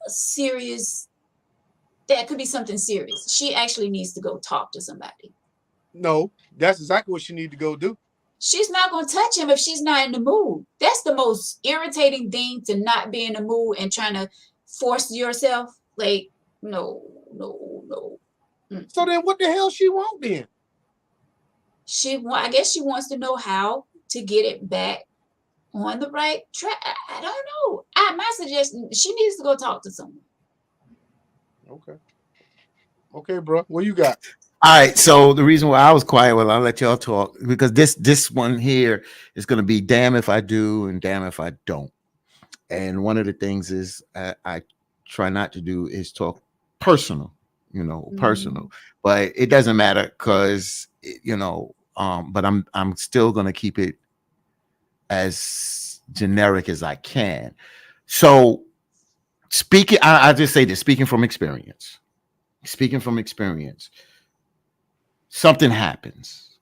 that could be something serious. She actually needs to go talk to somebody. No, that's exactly what she needs to go do. She's not going to touch him if she's not in the mood. That's the most irritating thing, to not be in the mood and trying to force yourself. Like, no. So then what the hell she want then? I guess she wants to know how to get it back on the right track. I don't know. My suggestion, she needs to go talk to someone. Okay, bro. What you got? All right. So the reason why I was quiet, well, I'll let y'all talk, because this one here is going to be damn if I do and damn if I don't. And one of the things is I try not to do is talk personal, personal, but it doesn't matter because, but I'm still going to keep it as generic as I can. So I just say this, speaking from experience, something happens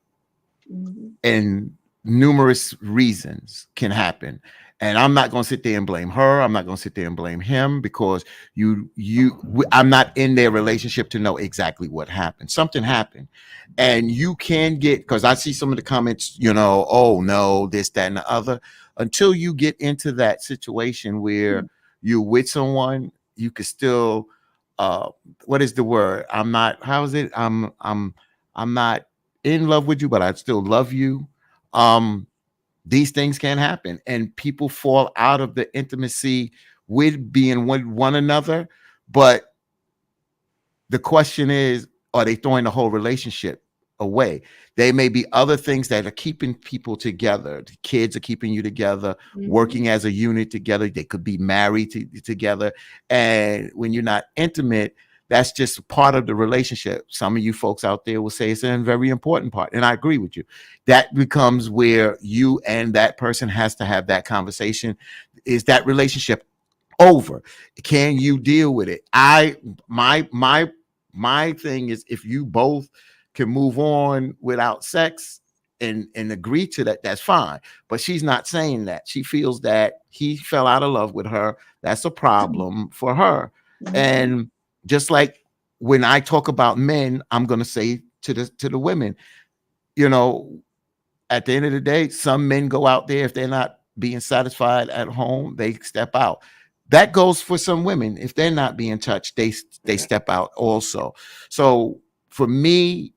and numerous reasons can happen. And I'm not going to sit there and blame her. I'm not going to sit there and blame him because I'm not in their relationship to know exactly what happened. Something happened. And you can get, because I see some of the comments, oh no, this, that, and the other. Until you get into that situation where you're with someone, you could still uh what is the word? I'm not, how is it? I'm not in love with you, but I still love you. Um, these things can happen, and people fall out of the intimacy with being with one another. But the question is, are they throwing the whole relationship away? They may be other things that are keeping people together. The kids are keeping you together, working as a unit together. They could be married together. And when you're not intimate, that's just part of the relationship. Some of you folks out there will say it's a very important part. And I agree with you. That becomes where you and that person has to have that conversation. Is that relationship over? Can you deal with it? My thing is, if you both can move on without sex and agree to that, that's fine. But she's not saying that. She feels that he fell out of love with her. That's a problem for her. And just like when I talk about men, I'm going to say to the women, you know, at the end of the day, some men go out there, if they're not being satisfied at home, they step out. That goes for some women. If they're not being touched, they step out also. So for me,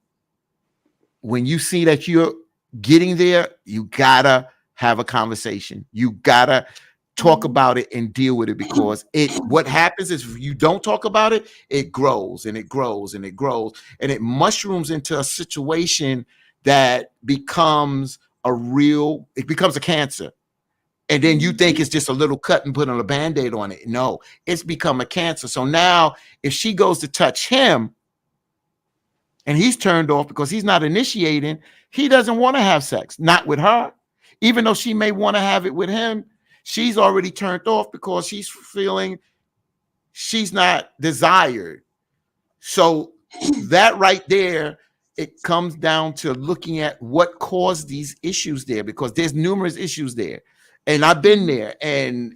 when you see that you're getting there, you gotta have a conversation. You gotta talk about it and deal with it, because what happens is, if you don't talk about it, it grows and it grows and it grows, and it mushrooms into a situation that becomes it becomes a cancer. And then you think it's just a little cut and put on a Band-Aid on it. No, it's become a cancer. So now if she goes to touch him and he's turned off because he's not initiating, he doesn't want to have sex, not with her. Even though she may want to have it with him, she's already turned off because she's feeling she's not desired. So that right there, it comes down to looking at what caused these issues there, because there's numerous issues there. And I've been there, and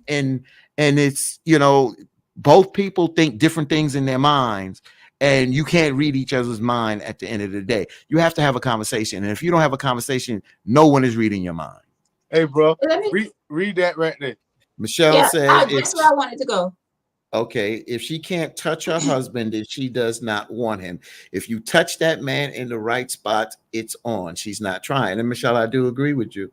it's, you know, both people think different things in their minds, and you can't read each other's mind at the end of the day. You have to have a conversation. And if you don't have a conversation, no one is reading your mind. Hey, bro, read that right there. Michelle said, that's where I wanted to go. Okay, if she can't touch her husband, then she does not want him. If you touch that man in the right spot, it's on. She's not trying. And Michelle, I do agree with you.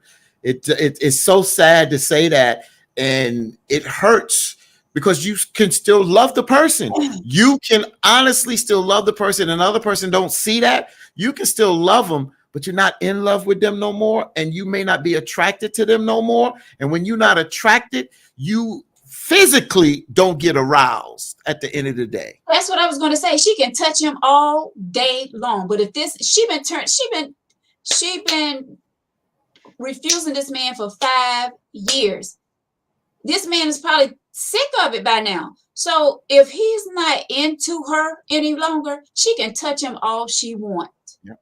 It's so sad to say that, and it hurts, because you can still love the person. You can honestly still love the person. Another person don't see that. You can still love them, but you're not in love with them no more, and you may not be attracted to them no more. And when you're not attracted, you physically don't get aroused at the end of the day. That's what I was going to say. She can touch him all day long, but if she been refusing this man for 5 years. This man is probably sick of it by now. So if he's not into her any longer, she can touch him all she wants. Yep.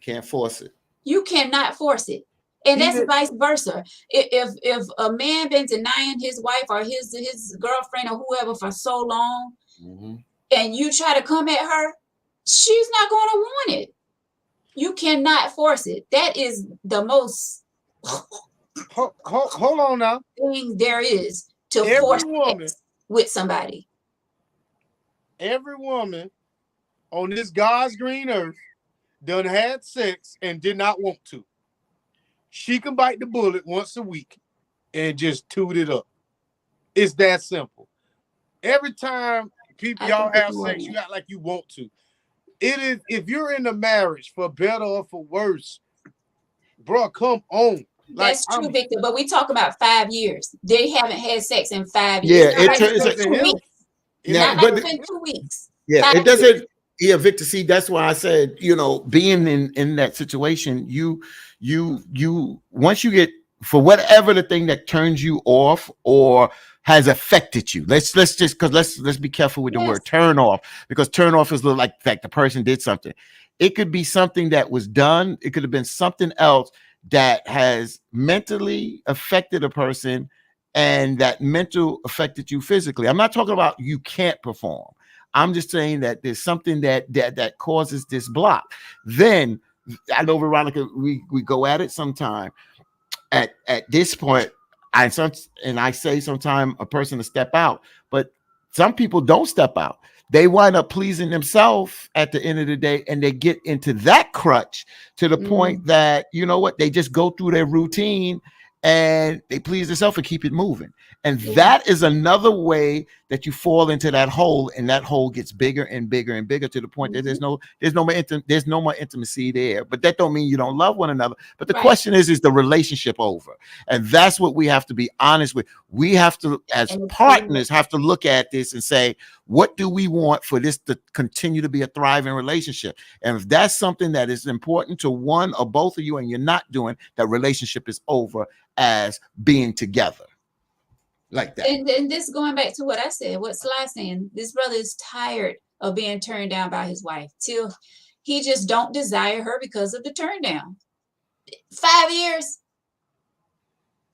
Can't force it. You cannot force it. And that's vice versa. If a man been denying his wife or his girlfriend or whoever for so long, and you try to come at her, she's not going to want it. You cannot force it. That is the most hold on now thing there is to force sex with somebody. Every woman on this God's green earth done had sex and did not want to. She can bite the bullet once a week and just toot it up. It's that simple. Every time y'all have sex, you act like you want to. It is, if you're in a marriage, for better or for worse, bro, come on. Like, that's true, Victor. But we talk about 5 years. They haven't had sex in 5 years. Yeah, it's 2 weeks. Yeah, but it's been 2 weeks. Yeah, it doesn't. Yeah, Victor. See, that's why I said, you know, being in that situation, you once you get, for whatever the thing that turns you off or has affected you. Let's just, because let's be careful with the word turn off, because turn off is like the person did something. It could be something that was done. It could have been something else that has mentally affected a person, and that mental affected you physically. I'm not talking about you can't perform. I'm just saying that there's something that causes this block. Then I know, Veronica, we go at it sometime. At this point, I say sometime a person to step out, but some people don't step out. they wind up pleasing themselves at the end of the day, and they get into that crutch to the point that, you know what, they just go through their routine and they please themselves and keep it moving. And that is another way that you fall into that hole, and that hole gets bigger and bigger and bigger to the point that there's no more intimacy there. But that don't mean you don't love one another. But the question is the relationship over? And that's what we have to be honest with. We have to, as partners, have to look at this and say, what do we want for this to continue to be a thriving relationship? And if that's something that is important to one or both of you and you're not doing, that relationship is over as being together. Like that. And this going back to what I said, what Sly saying, this brother is tired of being turned down by his wife till he just don't desire her because of the turn down. 5 years.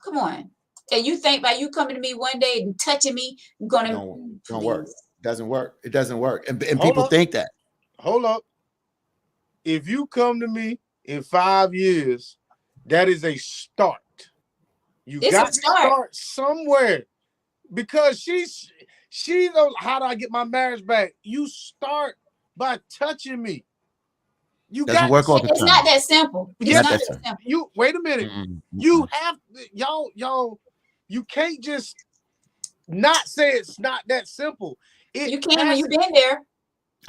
Come on. And you think by you coming to me one day and touching me, gonna don't work. Doesn't work. It doesn't work. And people think that. Hold up. If you come to me in 5 years, that is a start. You got to start somewhere, because she don't. How do I get my marriage back? You start by touching me. You doesn't work all the time. It's not that simple. It's not that simple. You wait a minute. You have y'all. You can't just not say it's not that simple. You can't when you've been there.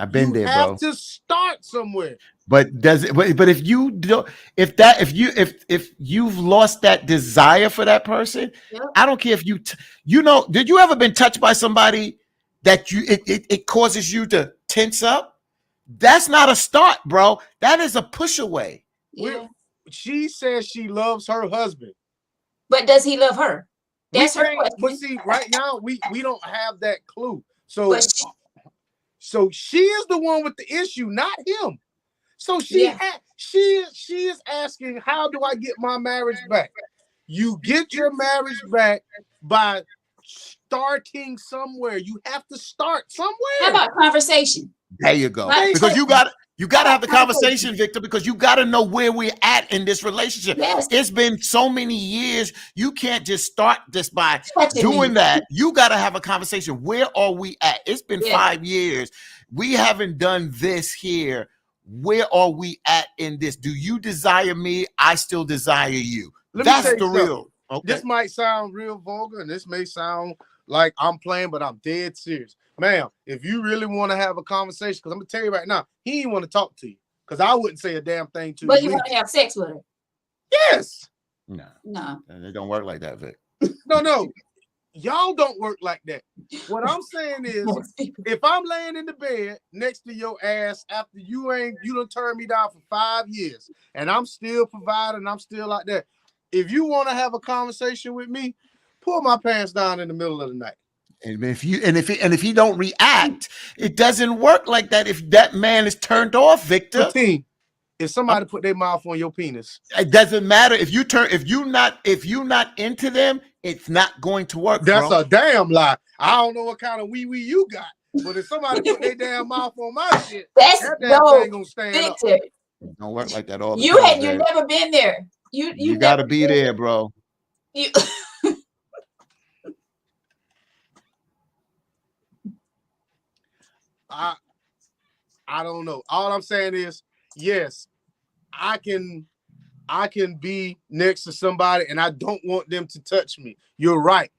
I've been there, bro. You have to start somewhere. But does it? But if you don't, if you've lost that desire for that person, I don't care if you did you ever been touched by somebody that it causes you to tense up? That's not a start, bro. That is a push away. Yeah. She says she loves her husband, but does he love her? That's her question. But see, right now we don't have that clue. So she is the one with the issue, not him. So she is asking, how do I get my marriage back? You get your marriage back by starting somewhere. You have to start somewhere. How about conversation? There you go. Because you got to have the conversation, Victor, because you got to know where we're at in this relationship. Yes. It's been so many years. You can't just start this by doing that. You got to have a conversation. Where are we at? It's been 5 years. We haven't done this here. Where are we at in this? Do you desire me? I still desire you. That's the real. Okay. This might sound real vulgar, and this may sound like I'm playing, but I'm dead serious. Ma'am, if you really want to have a conversation, because I'm going to tell you right now, he ain't want to talk to you, because I wouldn't say a damn thing to you. But you want to have sex with her? Yes. No. It don't work like that, Vic. No. Y'all don't work like that. What I'm saying is, if I'm laying in the bed next to your ass after you done turned me down for 5 years, and I'm still providing, I'm still like that. If you want to have a conversation with me, pull my pants down in the middle of the night. And if he don't react, it doesn't work like that. If that man is turned off, Victor. If somebody put their mouth on your penis, it doesn't matter. If you're not into them, it's not going to work. That's a damn lie. I don't know what kind of wee you got, but if somebody put their damn mouth on my shit, that damn thing gonna stand up. It don't work like that all the time. You've never been there. You gotta be there, bro. I don't know. All I'm saying is, yes, I can be next to somebody and I don't want them to touch me. You're right.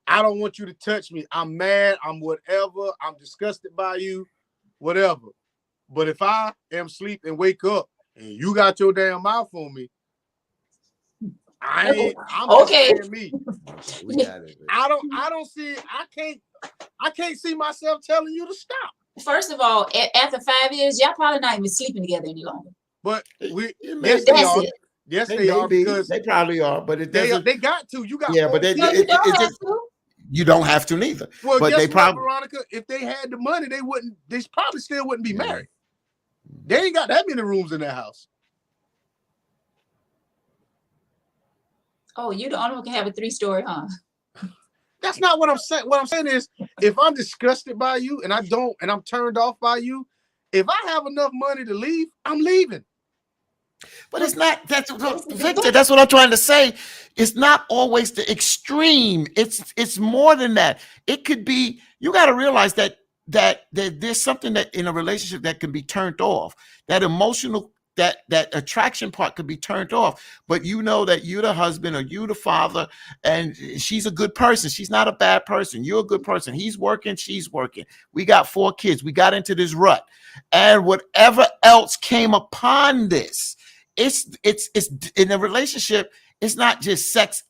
I don't want you to touch me. I'm mad. I'm whatever. I'm disgusted by you, whatever. But if I am asleep and wake up and you got your damn mouth on me, I'm okay. Me. I don't see it. I can't see myself telling you to stop. First of all, after 5 years, y'all probably not even sleeping together any longer. But yes, they are. Yes, they are, because they probably are. But they got to. You got. Yeah, but you don't have to neither. Well, but guess what, Veronica? If they had the money, they probably still wouldn't be married. They ain't got that many rooms in their house. Oh, you the only one can have a 3-story, huh? That's not what I'm saying. What I'm saying is, if I'm disgusted by you and I'm turned off by you, if I have enough money to leave, I'm leaving. But it's not, Victor, that's what I'm trying to say. It's not always the extreme. It's more than that. It could be, you got to realize that that there's something that in a relationship that can be turned off. That emotional, that attraction part could be turned off, but you know that you're the husband or you the father, and she's a good person. She's not a bad person. You're a good person. He's working, she's working. We got 4 kids. We got into this rut, and whatever else came upon this, it's in a relationship. It's not just sex.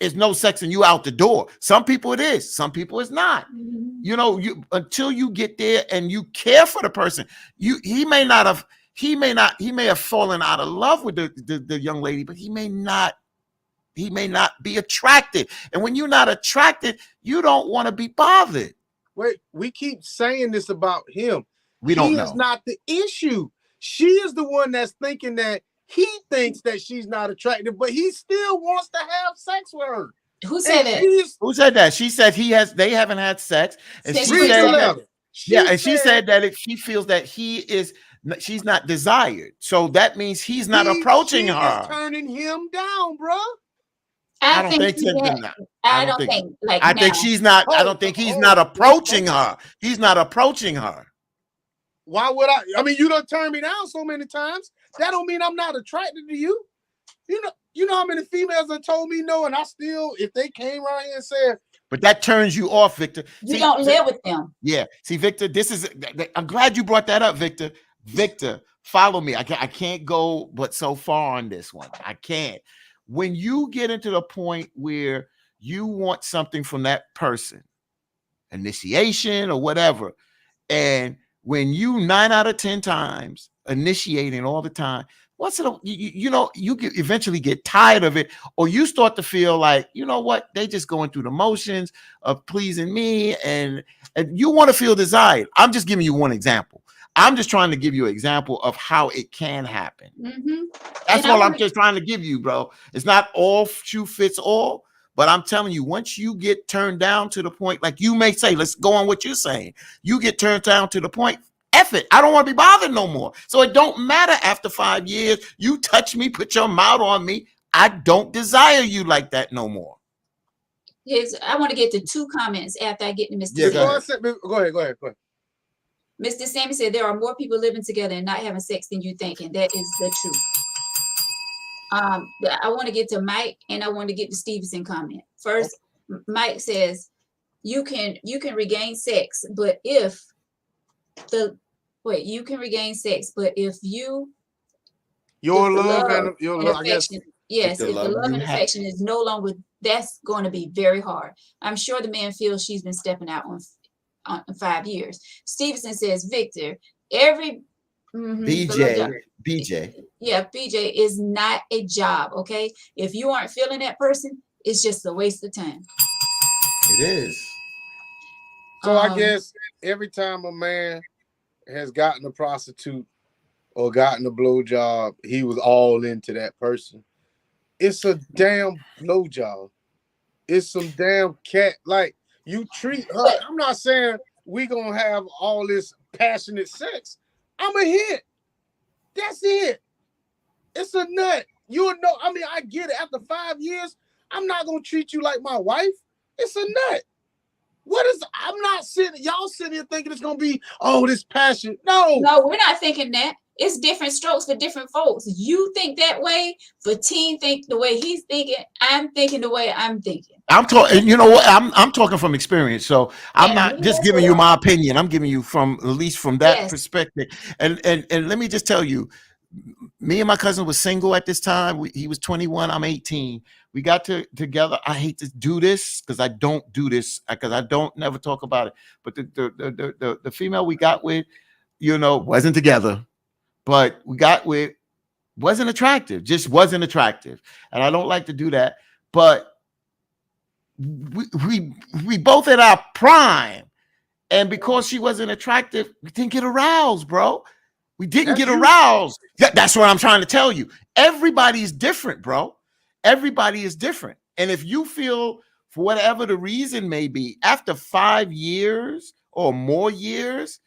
It's no sex and you out the door. Some people it is. Some people it's not. You know, you until you get there and you care for the person. He may have fallen out of love with the young lady, but he may not be attracted. And when you're not attracted, you don't want to be bothered. Wait, we keep saying this about him. We don't know. He is not the issue. She is the one that's thinking that he thinks that she's not attractive, but he still wants to have sex with her. Who said that? Who said that? She said they haven't had sex. And she said that, she said that if she feels that she's not desired. So that means he's not approaching her. Is turning him down, bro. I don't think she's not. I don't think he's not approaching her. He's not approaching her. Why would I? I mean, you done turned me down so many times. That don't mean I'm not attracted to you. You know how many females have told me no, and I still, if they came around here and said. But that turns you off, Victor. You don't live with them. Yeah. See, Victor, I'm glad you brought that up, Victor. Victor, follow me. I can't go but so far on this one. I can't. When you get into the point where you want something from that person, initiation or whatever, and when you 9 out of 10 times initiating all the time, you eventually get tired of it, or you start to feel like, you know what, they just going through the motions of pleasing me, and you want to feel desired. I'm just giving you one example. I'm just trying to give you an example of how it can happen. That's all I'm just trying to give you, bro. It's not all shoe fits all, but I'm telling you, once you get turned down to the point, like you may say, let's go on what you're saying. You get turned down to the point, F it. I don't want to be bothered no more. So it don't matter after 5 years. You touch me, put your mouth on me. I don't desire you like that no more. I want to get to 2 comments after I get to Mr. Yeah, go ahead. Mr. Sammy said there are more people living together and not having sex than you think, and that is the truth. I want to get to Mike, and I want to get to Stevenson comment. First, Mike says you can regain sex, but if you can regain sex, but if your love and affection, if the love and affection is no longer, that's going to be very hard. I'm sure the man feels she's been stepping out on 5 years. Stevenson says, Victor, BJ. Yeah, BJ is not a job, okay? If you aren't feeling that person, it's just a waste of time. It is. So I guess every time a man has gotten a prostitute or gotten a blowjob, he was all into that person. It's a damn blowjob. It's some damn cat. Like, you treat her. I'm not saying we gonna have all this passionate sex. I'm a hit. That's it. It's a nut. You'll know. I mean, I get it. After 5 years, I'm not gonna treat you like my wife. It's a nut. I'm not sitting. Y'all sitting here thinking it's gonna be this passion. No, we're not thinking that. It's different strokes for different folks. You think that way. Fateen think the way he's thinking. I'm thinking the way I'm thinking. I'm talking. You know what? I'm talking from experience. So I'm not just giving you my opinion. I'm giving you at least from that perspective. And let me just tell you, me and my cousin was single at this time. He was 21. I'm 18. We got together. I hate to do this because I don't do this because I don't never talk about it. But the female we got with, wasn't together. But we got with, wasn't attractive, just wasn't attractive. And I don't like to do that. But we both at our prime. And because she wasn't attractive, we didn't get aroused, bro. We didn't get aroused. That's what I'm trying to tell you. Everybody is different, bro. Everybody is different. And if you feel, for whatever the reason may be, after 5 years or more years,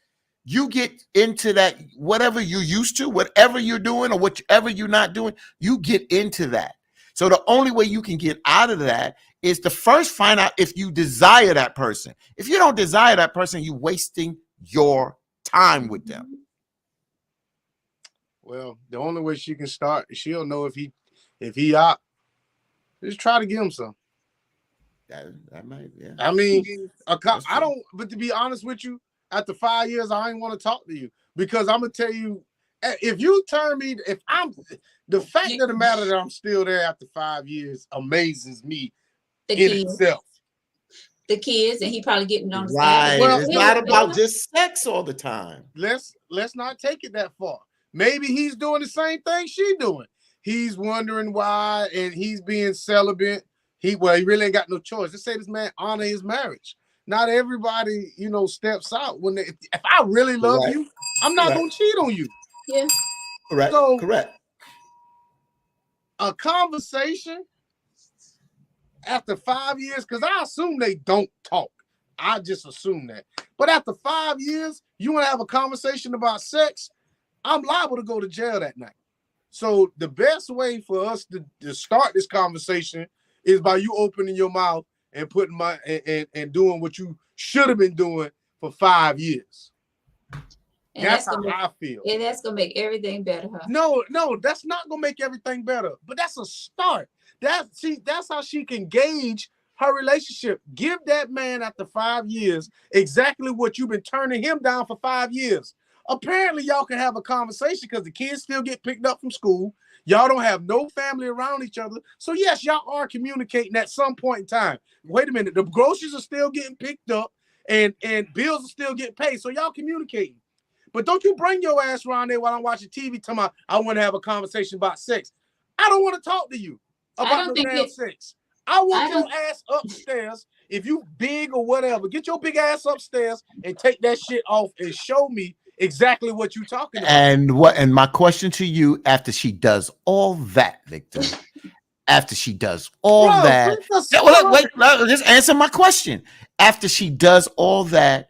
you get into that, whatever you're used to, whatever you're doing or whatever you're not doing, you get into that. So the only way you can get out of that is to first find out if you desire that person. If you don't desire that person, you're wasting your time with them? Well, the only way she can start, she'll know if he out. Just try to give him some. That might, yeah. I mean, I don't. But to be honest with you, after 5 years, I ain't want to talk to you because I'm gonna tell you, if you turn me, if I'm the fact of the matter that I'm still there after 5 years amazes me in itself. The kids, and he probably getting on the right. Well, it's not about just sex all the time. Let's not take it that far. Maybe he's doing the same thing she's doing. He's wondering why, and he's being celibate. He really ain't got no choice. Let's say this man honor his marriage. Not everybody, steps out when if I really love you, I'm not gonna cheat on you. Yeah. Correct. So, correct. A conversation after 5 years, because I assume they don't talk. I just assume that. But after 5 years, you want to have a conversation about sex, I'm liable to go to jail that night. So the best way for us to start this conversation is by you opening your mouth and putting and doing what you should have been doing for 5 years. And that's how I feel. And that's gonna make everything better, huh? No, that's not gonna make everything better. But that's a start. That's how she can gauge her relationship. Give that man after 5 years exactly what you've been turning him down for 5 years. Apparently, y'all can have a conversation because the kids still get picked up from school. Y'all don't have no family around each other. So, yes, y'all are communicating at some point in time. Wait a minute. The groceries are still getting picked up and bills are still getting paid. So, y'all communicating. But don't you bring your ass around there while I'm watching TV talking about I want to have a conversation about sex. I don't want to talk to you about no damn sex. I want your ass upstairs. If you big or whatever, get your big ass upstairs and take that shit off and show me exactly what you're talking about. And my question to you, after she does all that, Victor, after she does all that, wait, just answer my question. After she does all that,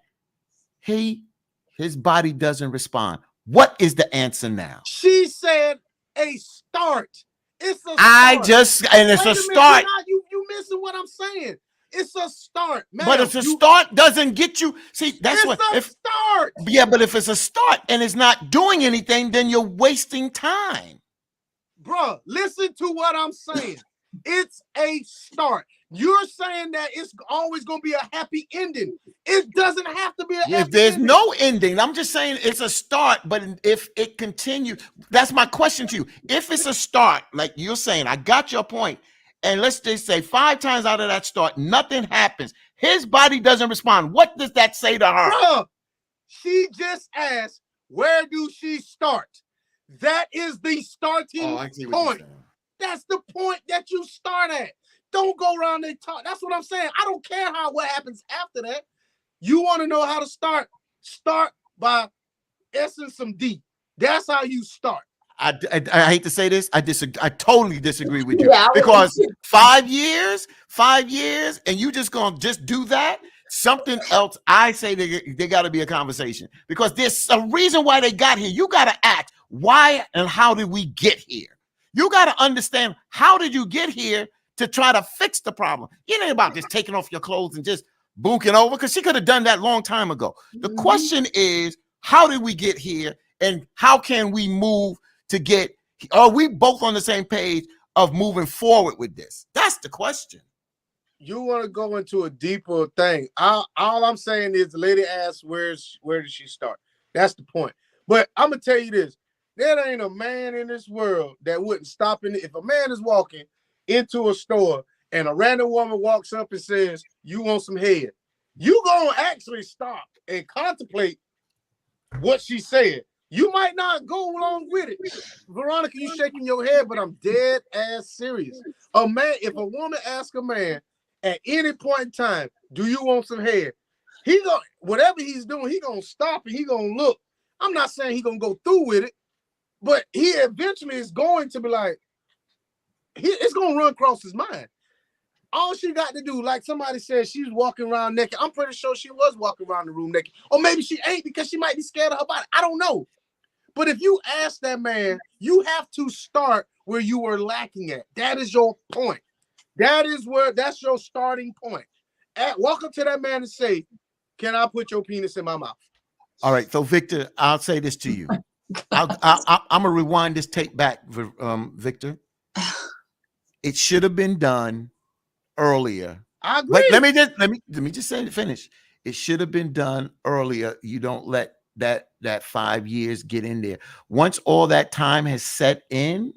his body doesn't respond. What is the answer now? She said a start. It's a start. It's a start. You missing what I'm saying. It's a start, man. But if a start doesn't get you, see, that's what. It's a start. Yeah, but if it's a start and it's not doing anything, then you're wasting time. Bruh, listen to what I'm saying. It's a start. You're saying that it's always going to be a happy ending. It doesn't have to be a happy ending. There's no ending. I'm just saying it's a start, but if it continues, that's my question to you. If it's a start, like you're saying, I got your point, and let's just say 5 times out of that start, nothing happens. His body doesn't respond. What does that say to her? Bruh, she just asked, where do she start? That is the starting point. That's the point that you start at. Don't go around and talk. That's what I'm saying. I don't care what happens after that. You want to know how to start? Start by essing some D. That's how you start. I hate to say this. I totally disagree with you because 5 years, and you just gonna do that. Something else. I say they got to be a conversation because there's a reason why they got here. You got to act why and how did we get here? You got to understand how did you get here to try to fix the problem. It ain't about just taking off your clothes and just bunking over because she could have done that long time ago. The question is, how did we get here and how can we move to get, are we both on the same page of moving forward with this? That's the question. You want to go into a deeper thing. All I'm saying is the lady asked, where did she start? That's the point. But I'm going to tell you this. There ain't a man in this world that wouldn't stop if a man is walking into a store and a random woman walks up and says, you want some head, you gonna actually stop and contemplate what she said. You might not go along with it. Veronica, you shaking your head, but I'm dead ass serious. If a woman asks a man at any point in time, do you want some head? Whatever he's doing, he gonna stop and he gonna look. I'm not saying he gonna go through with it, but he eventually is going to be like, it's going to run across his mind. All she got to do, like somebody said, she's walking around naked. I'm pretty sure she was walking around the room naked. Or maybe she ain't because she might be scared of her body. I don't know. But if you ask that man, you have to start where you were lacking at. That is your point. That's your starting point. Walk up to that man and say, can I put your penis in my mouth? All right. So Victor, I'll say this to you. I'm gonna rewind this tape back, Victor. It should have been done earlier. I But agree. let me just say finish. It should have been done earlier. You don't let that 5 years get in there. Once all that time has set in,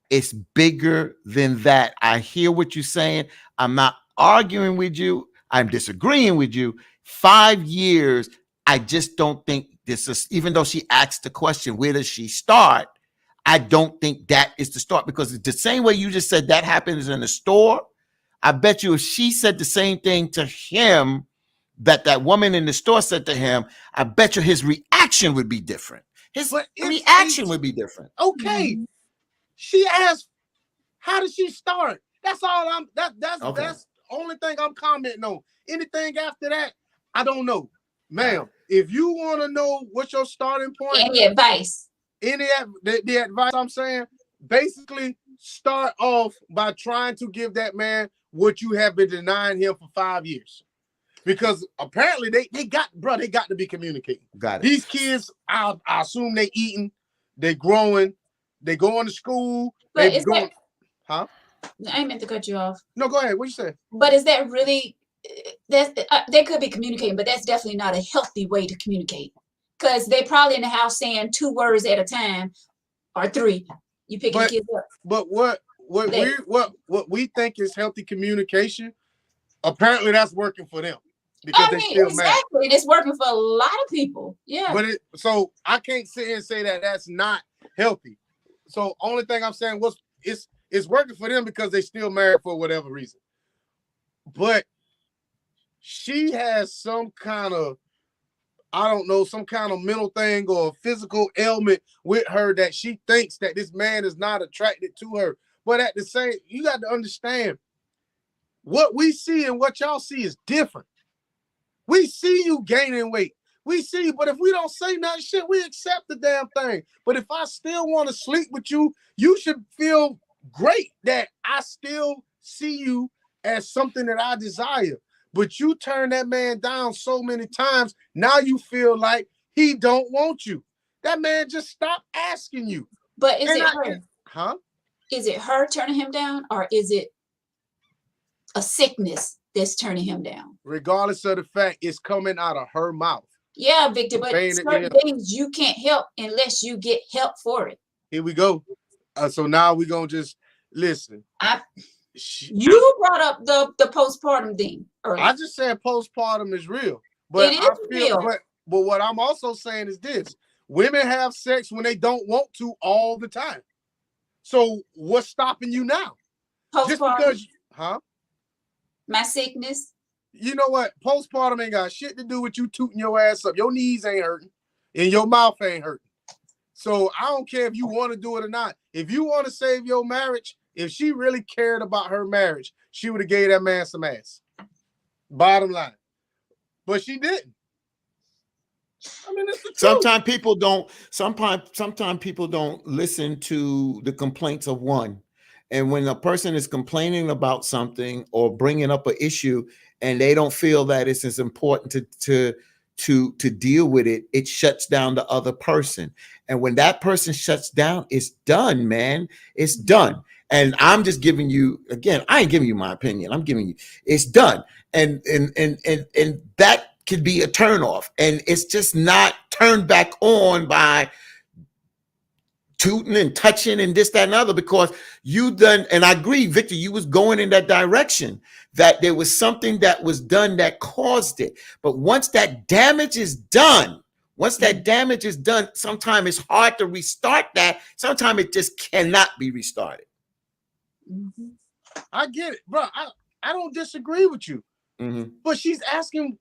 it's bigger than that. I hear what you're saying. I'm not arguing with you. I'm disagreeing with you. 5 years, I just don't think this is, even though she asked the question, where does she start? I don't think that is the start, because the same way you just said that happens in the store, I bet you if she said the same thing to him that woman in the store said to him, I bet you his reaction would be different. His reaction would be different. Okay. She asked, how did she start? That's all that's the only thing I'm commenting on. Anything after that, I don't know. Ma'am, if you want to know what's your starting point, any advice, the advice I'm saying, basically start off by trying to give that man what you have been denying him for 5 years. Because apparently they got to be communicating. Got it. These kids, I assume they eating, they growing, they going to school. But they going, huh? I ain't meant to cut you off. No, go ahead. What you say? But is that really, they could be communicating, but that's definitely not a healthy way to communicate. Because they probably in the house saying 2 words at a time or 3. You picking the kids up. But what we think is healthy communication, apparently that's working for them. Because they still exactly. mad. And it's working for a lot of people. Yeah. But so I can't sit here and say that that's not healthy. So only thing I'm saying was it's working for them because they still married for whatever reason. But she has some kind of, I don't know, some kind of mental thing or physical ailment with her that she thinks that this man is not attracted to her. But at the same, you got to understand, what we see and what y'all see is different. We see you gaining weight. We see you, but if we don't say nothing, shit, we accept the damn thing. But if I still want to sleep with you, you should feel great that I still see you as something that I desire. But you turn that man down so many times, now you feel like he don't want you. That man just stopped asking you. But is it her? Huh? Is it her turning him down, or is it a sickness that's turning him down? Regardless of the fact, it's coming out of her mouth. Yeah, Victor, but certain things you can't help unless you get help for it. Here we go. So now we're going to just listen. You brought up the postpartum thing earlier. I just said postpartum is real. But it is real. But what I'm also saying is this. Women have sex when they don't want to all the time. So what's stopping you now? Postpartum. Just because, huh? My sickness. You know what? Postpartum ain't got shit to do with you tooting your ass up. Your knees ain't hurting and your mouth ain't hurting. So I don't care if you want to do it or not. If you want to save your marriage, if she really cared about her marriage, she would have gave that man some ass. Bottom line. But she didn't. I mean, it's the truth. Sometimes people don't listen to the complaints of one. And when a person is complaining about something or bringing up an issue and they don't feel that it's as important to deal with it, it shuts down the other person. And when that person shuts down, it's done, man. It's done. And I'm just giving you, again, I ain't giving you my opinion. I'm giving you, it's done. And that could be a turnoff. And it's just not turned back on by tooting and touching and this, that, and other, because you done, and I agree, Victor, you was going in that direction, that there was something that was done that caused it. But once that damage is done, sometimes it's hard to restart that. Sometimes it just cannot be restarted. Mm-hmm. I get it, bro. I don't disagree with you. Mm-hmm. But she's asking,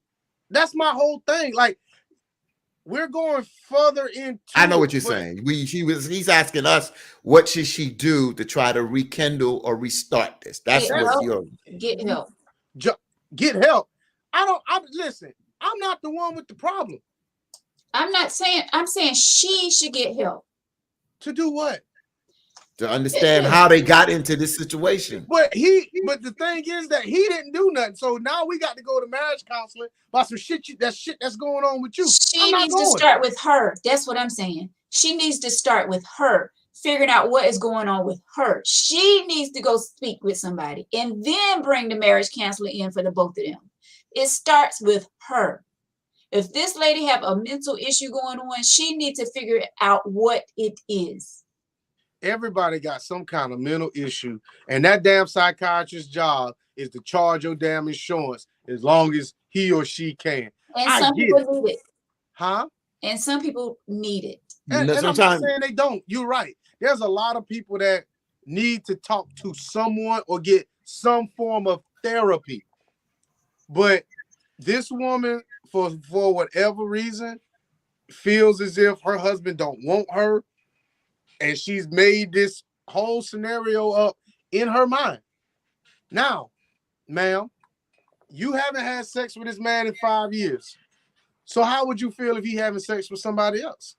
that's my whole thing. Like, we're going further into. I know what you're saying. He's asking us, what should she do to try to rekindle or restart this? That's what you're. Get help. Get help. Listen. I'm not the one with the problem. I'm saying she should get help. To do what? to understand how they got into this situation. But the thing is that he didn't do nothing. So now we got to go to marriage counseling about some shit that's going on with you. She needs to start with her. That's what I'm saying. She needs to start with her, figuring out what is going on with her. She needs to go speak with somebody and then bring the marriage counselor in for the both of them. It starts with her. If this lady have a mental issue going on, she needs to figure out what it is. Everybody got some kind of mental issue, and that damn psychiatrist's job is to charge your damn insurance as long as he or she can. And some people need it. Huh? And some people need it. And I'm not saying they don't. You're right. There's a lot of people that need to talk to someone or get some form of therapy. But this woman, for whatever reason, feels as if her husband don't want her, and she's made this whole scenario up in her mind. Now, ma'am, you haven't had sex with this man in 5 years. So how would you feel if he having sex with somebody else?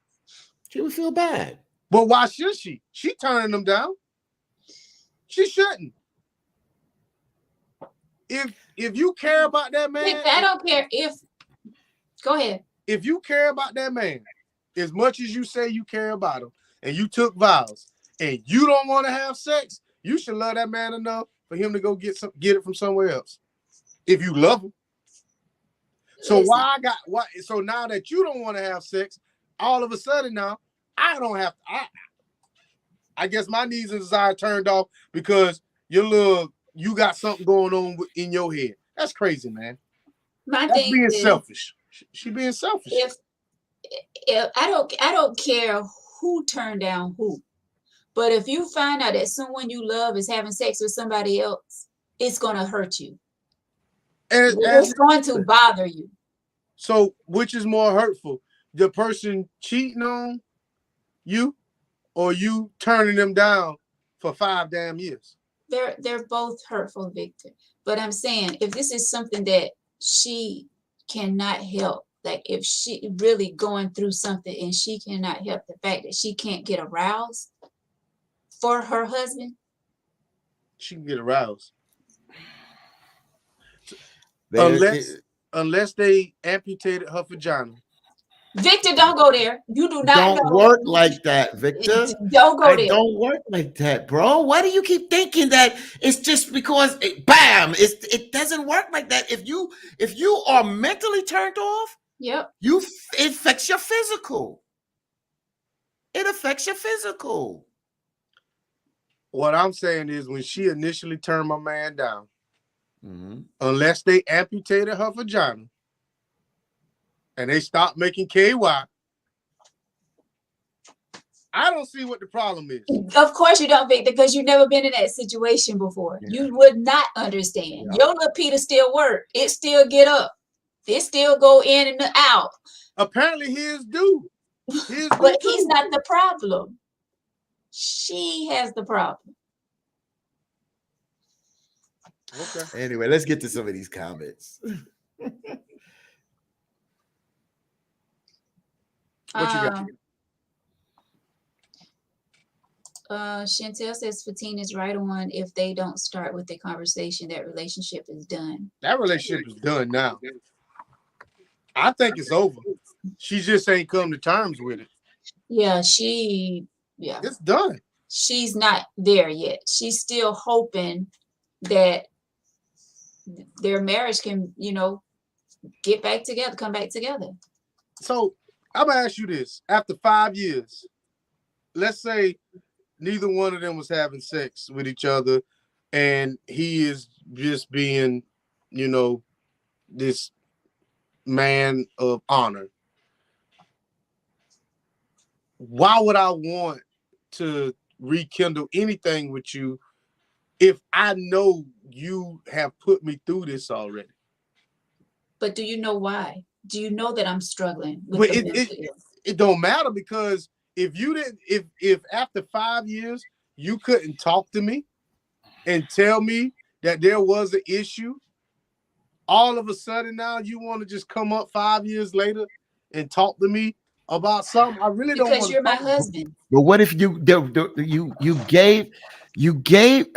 She would feel bad. But why should she? She turning them down. She shouldn't. If you care about that man, I don't care go ahead. If you care about that man as much as you say you care about him, and you took vows, and you don't want to have sex, you should love that man enough for him to go get it from somewhere else. If you love him. So so now that you don't want to have sex, all of a sudden now, I don't have to. I guess my needs and desire turned off because you got something going on in your head. That's crazy, man. That's being selfish. She being selfish. If I don't care who turned down who, but if you find out that someone you love is having sex with somebody else, it's going to hurt you. And it's going to bother you. So which is more hurtful, the person cheating on you or you turning them down for 5 damn years? They're both hurtful, Victor. But I'm saying, if this is something that she cannot help, like if she really going through something and she cannot help the fact that she can't get aroused for her husband. She can get aroused. Unless they amputated her vagina. Victor, don't go there. You do not don't work like that, Victor. Don't go there. Don't work like that, bro. Why do you keep thinking that it's just because bam? It doesn't work like that. If you are mentally turned off, yep, it affects your physical. It affects your physical. What I'm saying is, when she initially turned my man down, unless they amputated her vagina and they stopped making KY, I don't see what the problem is. Of course you don't, Victor, because you've never been in that situation before. Yeah. You would not understand. Yeah. Your little Peter still work. It still get up. It still go in and out. Apparently his do. But he's not the problem. She has the problem. Okay. Anyway, let's get to some of these comments. What you got? Chantel says Fatine is right on. If they don't start with the conversation, that relationship is done. That relationship is done now. I think it's over. She just ain't come to terms with it. Yeah, it's done. She's not there yet. She's still hoping that their marriage can, get back together, come back together. So I'm gonna ask you this: after 5 years, let's say neither one of them was having sex with each other, and he is just being, this man of honor. Why would I want to rekindle anything with you if I know you have put me through this already? But do you know why? Do you know that I'm struggling with it don't matter, because if you didn't, if after 5 years you couldn't talk to me and tell me that there was an issue, all of a sudden now you want to just come up 5 years later and talk to me about something I really don't because want to you're my talk about. husband. But what if you gave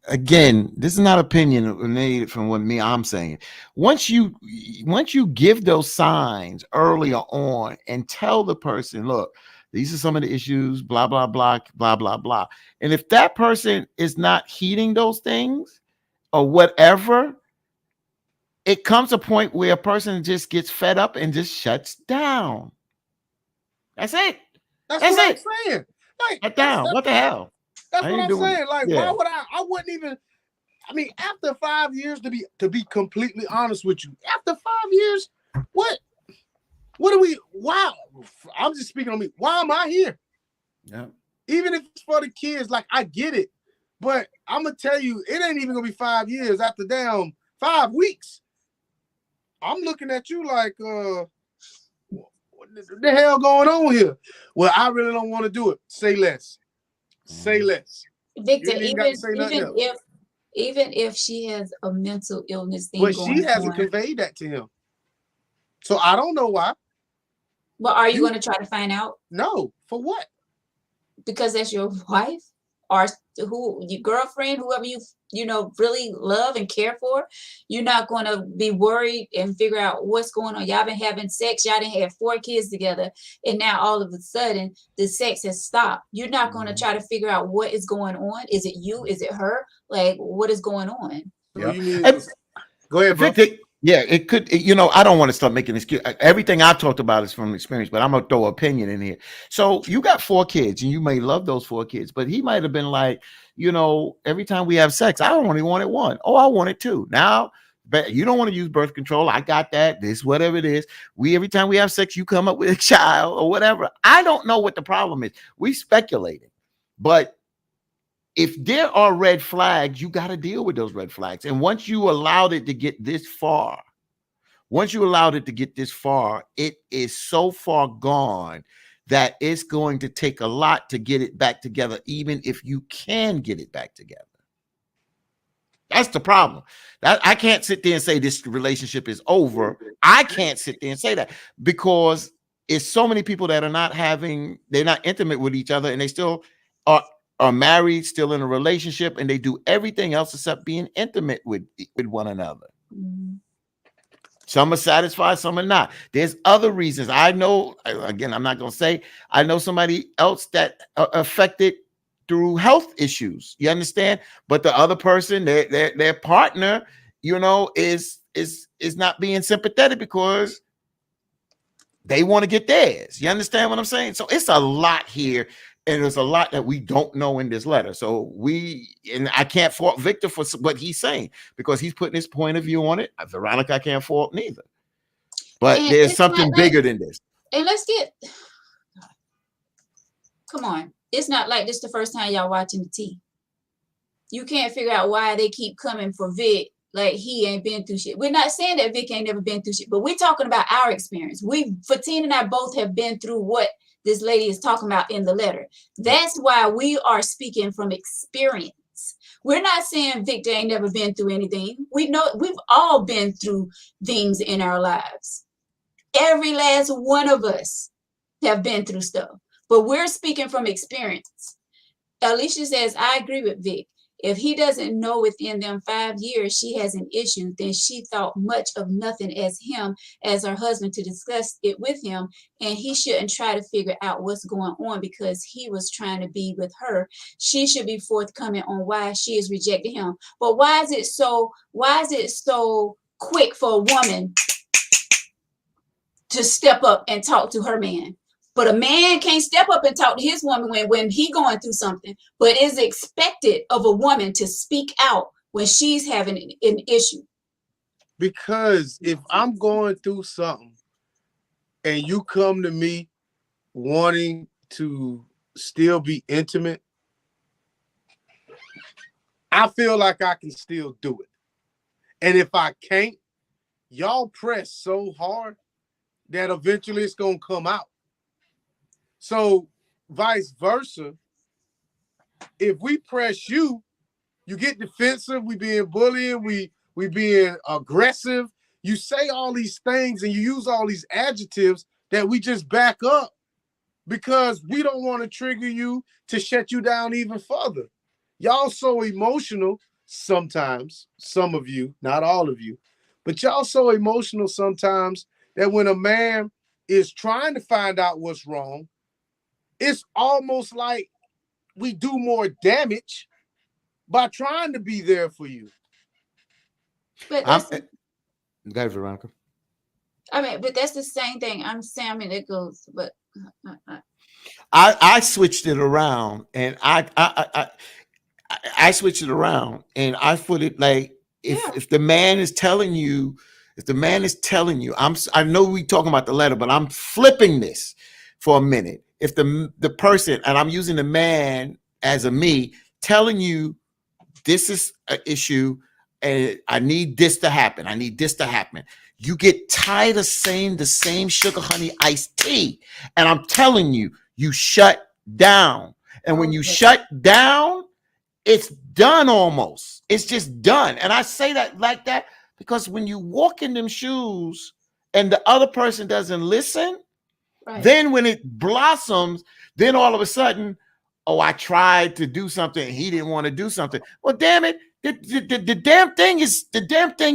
again? This is not opinionated from what I'm saying. Once you give those signs earlier on and tell the person, look, these are some of the issues, blah blah blah blah blah blah. And if that person is not heeding those things or whatever, it comes a point where a person just gets fed up and just shuts down. That's it. That's That's what I'm it. saying. Like Shut down. What the hell? that's I what ain't I'm doing it. saying. Like, why Yeah. would I wouldn't even. I mean, after 5 years, to be completely honest with you, after 5 years, what do we? Wow, I'm just speaking on me. Why am I here? Yeah. Even if it's for the kids, like I get it, but I'm gonna tell you, it ain't even gonna be 5 years after damn 5 weeks. I'm looking at you like, what the hell going on here? Well, I really don't want to do it. Say less. Say less. Victor, You ain't even got to say nothing else. even if she has a mental illness thing But she going hasn't on, conveyed that to him. So I don't know why. but are you going to try to find out? No, for what? Because that's your wife or who your girlfriend, whoever you know really love and care for. You're not going to be worried and figure out what's going on. Y'all been having sex, y'all didn't have 4 kids together, and now all of a sudden the sex has stopped. You're not going to try to figure out what is going on. Is it you? Is it her? Like, what is going on? So Yeah. you mean And go ahead, bro. Victor, yeah, it could, I don't want to start making excuse. Everything I've talked about is from experience, but I'm gonna throw opinion in here. So you got 4 kids, and you may love those 4 kids, but he might have been like, every time we have sex, I only wanted 1. Oh, I wanted 2. Now, but you don't want to use birth control. I got that. This, whatever it is. Every time we have sex, you come up with a child or whatever. I don't know what the problem is. We speculating, but if there are red flags, you got to deal with those red flags. And once you allowed it to get this far, it is so far gone that it's going to take a lot to get it back together, even if you can get it back together. That's the problem. That I can't sit there and say this relationship is over. I can't sit there and say that because it's so many people that they're not intimate with each other, and they still are married, still in a relationship, and they do everything else except being intimate with one another. Mm-hmm. Some are satisfied, some are not. There's other reasons. I know, again, I'm not going to say, I know somebody else that affected through health issues. You understand? But the other person, their partner, is not being sympathetic because they want to get theirs. You understand what I'm saying? So it's a lot here. And there's a lot that we don't know in this letter. So I can't fault Victor for what he's saying because he's putting his point of view on it. Veronica, I can't fault neither. But And there's it's not something bigger than this. And come on. It's not like this the first time y'all watching the T. You can't figure out why they keep coming for Vic like he ain't been through shit. We're not saying that Vic ain't never been through shit, but we're talking about our experience. Fatina and I both have been through what this lady is talking about in the letter. That's why we are speaking from experience. We're not saying Victor ain't never been through anything. We know we've all been through things in our lives. Every last one of us have been through stuff, but we're speaking from experience. Alicia says, I agree with Vic. If he doesn't know within them 5 years she has an issue, then she thought much of nothing as him, as her husband, to discuss it with him. And he shouldn't try to figure out what's going on because he was trying to be with her. She should be forthcoming on why she is rejecting him. But why is it so quick for a woman to step up and talk to her man? But a man can't step up and talk to his woman when he going through something. But it's expected of a woman to speak out when she's having an issue. Because if I'm going through something and you come to me wanting to still be intimate, I feel like I can still do it. And if I can't, y'all press so hard that eventually it's going to come out. So vice versa, if we press you, you get defensive, we being bullying, we being aggressive. You say all these things and you use all these adjectives that we just back up because we don't want to trigger you to shut you down even further. Y'all so emotional sometimes, some of you, not all of you, but y'all so emotional sometimes that when a man is trying to find out what's wrong, it's almost like we do more damage by trying to be there for you. But that's, Go ahead, Veronica. I mean, but that's the same thing. I'm saying, I mean, it goes, but I switched it around, and I switched it around, and I put it like if the man is telling you, I know we talking about the letter, but I'm flipping this for a minute. If the person, and I'm using the man as a me, telling you this is an issue, and I need this to happen. I need this to happen. You get tired of saying the same sugar honey iced tea, and I'm telling you, you shut down. And when you shut down, it's done almost. It's just done. And I say that like that because when you walk in them shoes and the other person doesn't listen, then when it blossoms, then all of a sudden, oh, I tried to do something and he didn't want to do something. Well, damn it. The damn thing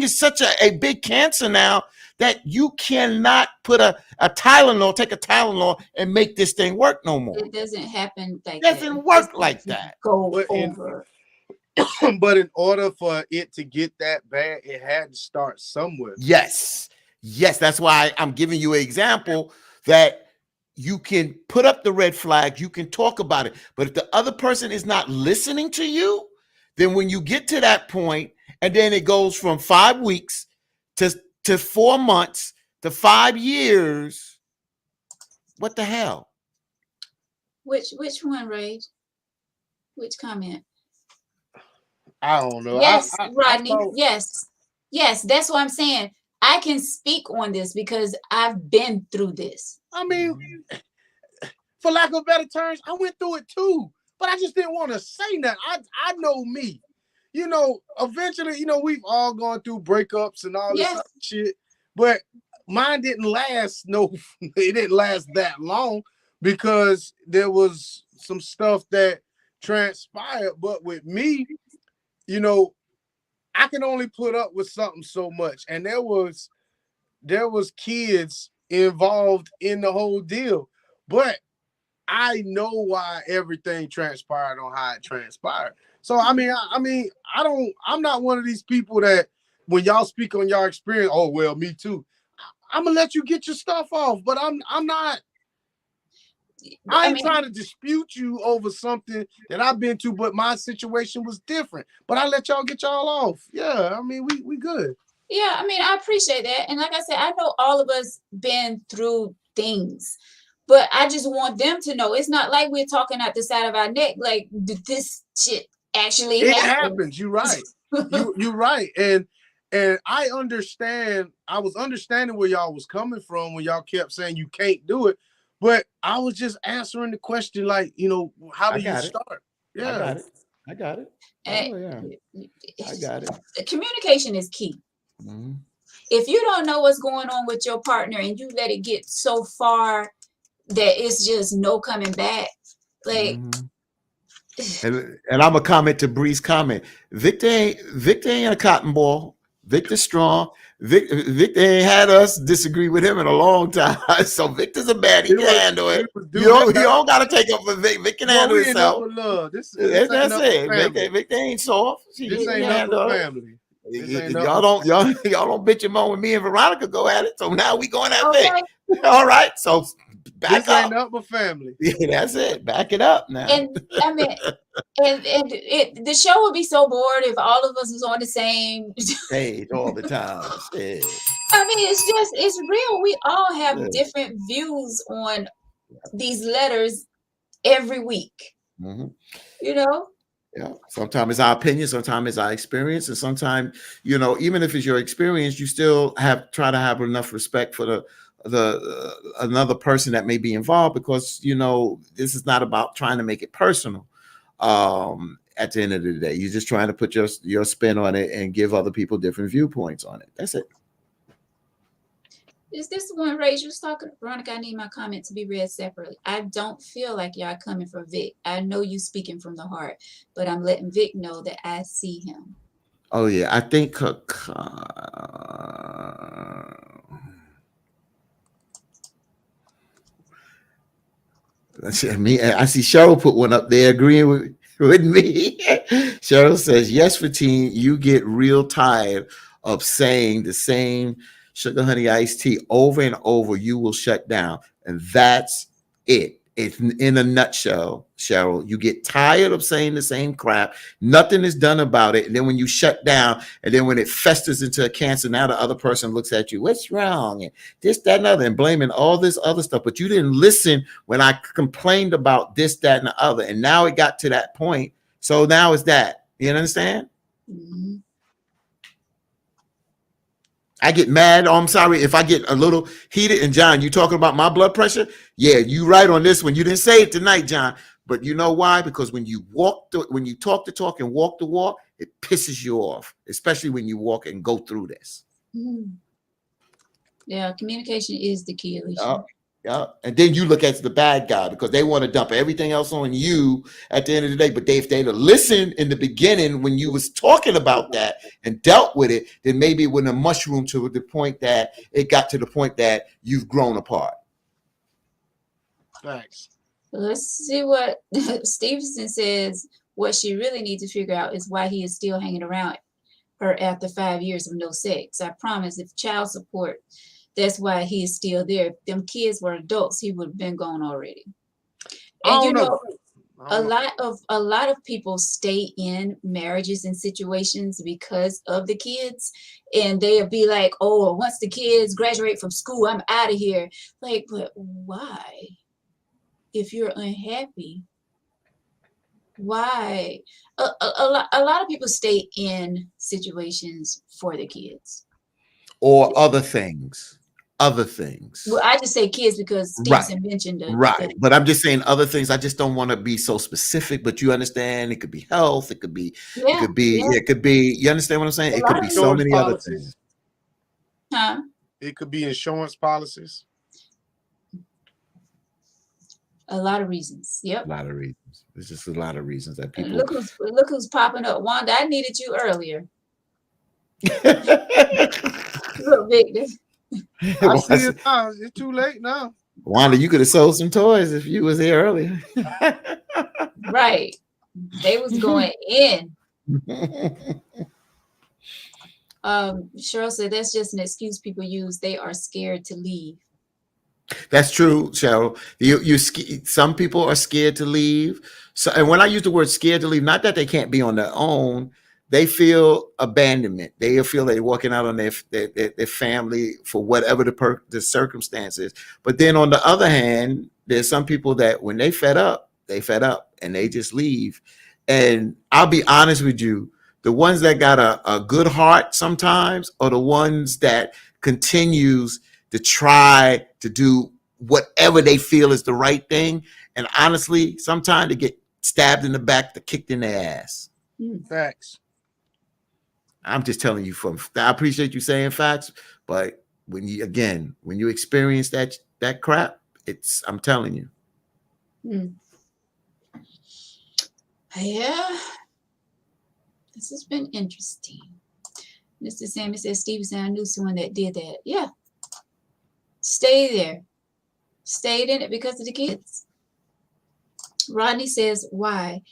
is such a big cancer now that you cannot put take a Tylenol and make this thing work no more. It doesn't happen like that. It doesn't work like that. Go over. But in order for it to get that bad, it had to start somewhere. Yes. That's why I'm giving you an example that you can put up the red flag, you can talk about it. But if the other person is not listening to you, then when you get to that point, and then it goes from 5 weeks to 4 months to 5 years, what the hell? Which one, Ray? Which comment? I don't know. Yes, Rodney. Yes, that's what I'm saying. I can speak on this because I've been through this. I mean, for lack of better terms, I went through it too, but I just didn't want to say that. I know me. You know, eventually, you know, we've all gone through breakups and all this other shit, but mine didn't last. No, it didn't last that long because there was some stuff that transpired. But with me, you know, I can only put up with something so much, and there was kids involved in the whole deal, but I know why everything transpired on how it transpired. So I mean, I'm not one of these people that when y'all speak on y'all experience, oh well, me too. I'm gonna let you get your stuff off, but I'm not. I ain't trying to dispute you over something that I've been to, but my situation was different. But I let y'all get y'all off. Yeah, I mean, we good. Yeah, I mean, I appreciate that. And like I said, I know all of us been through things, but I just want them to know it's not like we're talking out the side of our neck. Like this shit actually happens. You're right. You're right. And I understand. I was understanding where y'all was coming from when y'all kept saying you can't do it. But I was just answering the question, like, you know, how do you start? Yeah, I got it. Oh yeah, I got it. Communication is key. Mm-hmm. If you don't know what's going on with your partner and you let it get so far that it's just no coming back, like. Mm-hmm. And I'm a comment to Bree's comment. Victor ain't a cotton ball. Victor's strong. Victor ain't had us disagree with him in a long time. So Victor's a man. He can handle it. You don't got to take up for Vic. Vic can handle himself. This that's it. Victor ain't soft. This ain't nothing family. Y'all don't bitch and moan with me and Veronica go at it. So now we going at it. All right. So back this ain't up but family. Yeah, that's it. Back it up now. And I mean, the show would be so bored if all of us was on the same page all the time. Shit. I mean, it's real. We all have different views on these letters every week. Mm-hmm. You know? Yeah. Sometimes it's our opinion, sometimes it's our experience, and sometimes, you know, even if it's your experience, you still try to have enough respect for the another person that may be involved, because, you know, this is not about trying to make it personal. At the end of the day, you're just trying to put your spin on it and give other people different viewpoints on it. That's it. Is this the one Rachel was talking? Veronica, I need my comment to be read separately. I don't feel like y'all coming for Vic. I know you speaking from the heart, but I'm letting Vic know that I see him. Oh yeah, I think I see Cheryl put one up there agreeing with me. Cheryl says, yes, Fatine, you get real tired of saying the same sugar honey iced tea over and over. You will shut down. And that's it. It's in a nutshell, Cheryl. You get tired of saying the same crap. Nothing is done about it. And then when you shut down, and then when it festers into a cancer, now the other person looks at you, what's wrong? And this, that, and other, and blaming all this other stuff. But you didn't listen when I complained about this, that, and the other. And now it got to that point. So now it's that. You understand? Mm-hmm. I get mad. Oh, I'm sorry if I get a little heated. And John, you talking about my blood pressure? Yeah, you right on this one. You didn't say it tonight, John. But you know why? Because when you when you talk the talk and walk the walk, it pisses you off, especially when you walk and go through this. Mm-hmm. Yeah, communication is the key, Alicia. Yeah. And then you look at the bad guy because they want to dump everything else on you at the end of the day. But if they'd have listened in the beginning when you was talking about that and dealt with it, then maybe it wouldn't have mushroomed to the point that it got to the point that you've grown apart. Thanks. Let's see what Stevenson says. What she really needs to figure out is why he is still hanging around her after 5 years of no sex. I promise if child support, that's why he is still there. If them kids were adults, he would have been gone already. And you know, a lot of people stay in marriages and situations because of the kids, and they'll be like, oh, once the kids graduate from school, I'm out of here. Like, but why? If you're unhappy, why? A lot of people stay in situations for the kids. Or other things. Well, I just say kids because Stevenson mentioned it. Right. But I'm just saying other things. I just don't want to be so specific, but you understand it could be health. It could be, you understand what I'm saying? It could be so many other things. Huh? It could be insurance policies. A lot of reasons. Yep. A lot of reasons. There's just a lot of reasons that people look who's popping up. Wanda, I needed you earlier. Look, Victor. I see it now. It's too late now. Wanda, you could have sold some toys if you was here earlier. Right. They was going in. Cheryl said that's just an excuse people use. They are scared to leave. That's true, Cheryl. Some people are scared to leave. So, and when I use the word scared to leave, not that they can't be on their own, they feel abandonment. They feel they're walking out on their family for whatever the circumstances. But then on the other hand, there's some people that when they fed up and they just leave. And I'll be honest with you, the ones that got a good heart sometimes are the ones that continues to try to do whatever they feel is the right thing. And honestly, sometimes they get stabbed in the back, to kicked in their ass. Facts. I'm just telling you I appreciate you saying facts, but when you experience that crap, I'm telling you. Yeah. This has been interesting. Mr. Sammy says, Stevenson, I knew someone that did that. Yeah. Stay there. Stayed in it because of the kids. Rodney says, why?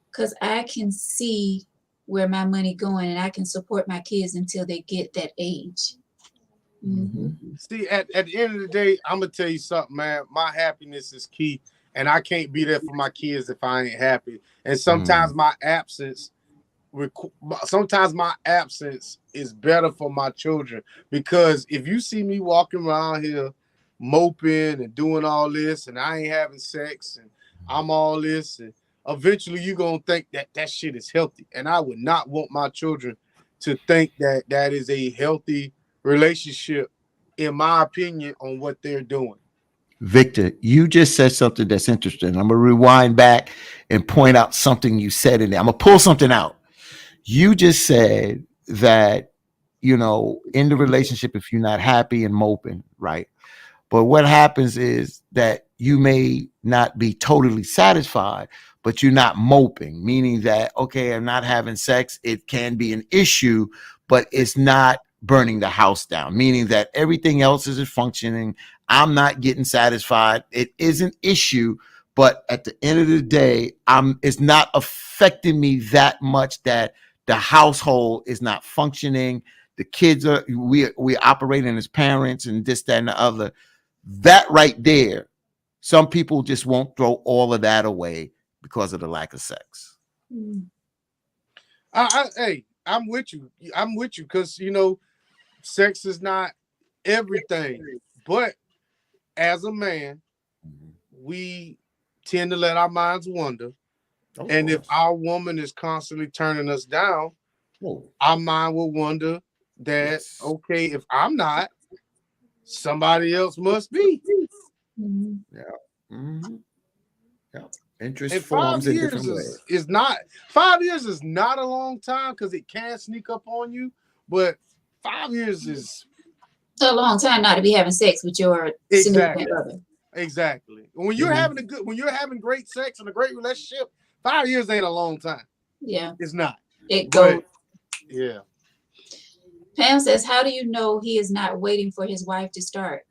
Because I can see where my money going and I can support my kids until they get that age. Mm-hmm. See, at the end of the day, I'm going to tell you something, man. My happiness is key, and I can't be there for my kids if I ain't happy. And sometimes my absence is better for my children, because if you see me walking around here moping and doing all this and I ain't having sex and I'm all this, and eventually you're going to think that shit is healthy. And I would not want my children to think that is a healthy relationship, in my opinion, on what they're doing. Victor, you just said something that's interesting. I'm going to rewind back and point out something you said in there. I'm going to pull something out. You just said that in the relationship if you're not happy and moping, right? But what happens is that you may not be totally satisfied, but you're not moping, meaning that, okay, I'm not having sex. It can be an issue, but it's not burning the house down, meaning that everything else is functioning. I'm not getting satisfied. It is an issue, but at the end of the day, it's not affecting me that much that the household is not functioning. The kids we operating as parents and this, that, and the other. That right there, some people just won't throw all of that away because of the lack of sex. Hey, I'm with you. I'm with you because sex is not everything. But as a man, we tend to let our minds wander. And if our woman is constantly turning us down, our mind will wonder that, okay, if I'm not, somebody else must be. Yeah. Interest And forms in different ways. 5 years is not a long time because it can sneak up on you, but 5 years is a long time not to be having sex with your significant other. Exactly. When you're having great sex and a great relationship, 5 years ain't a long time. Yeah. It's not. It goes. Yeah. Pam says, how do you know he is not waiting for his wife to start?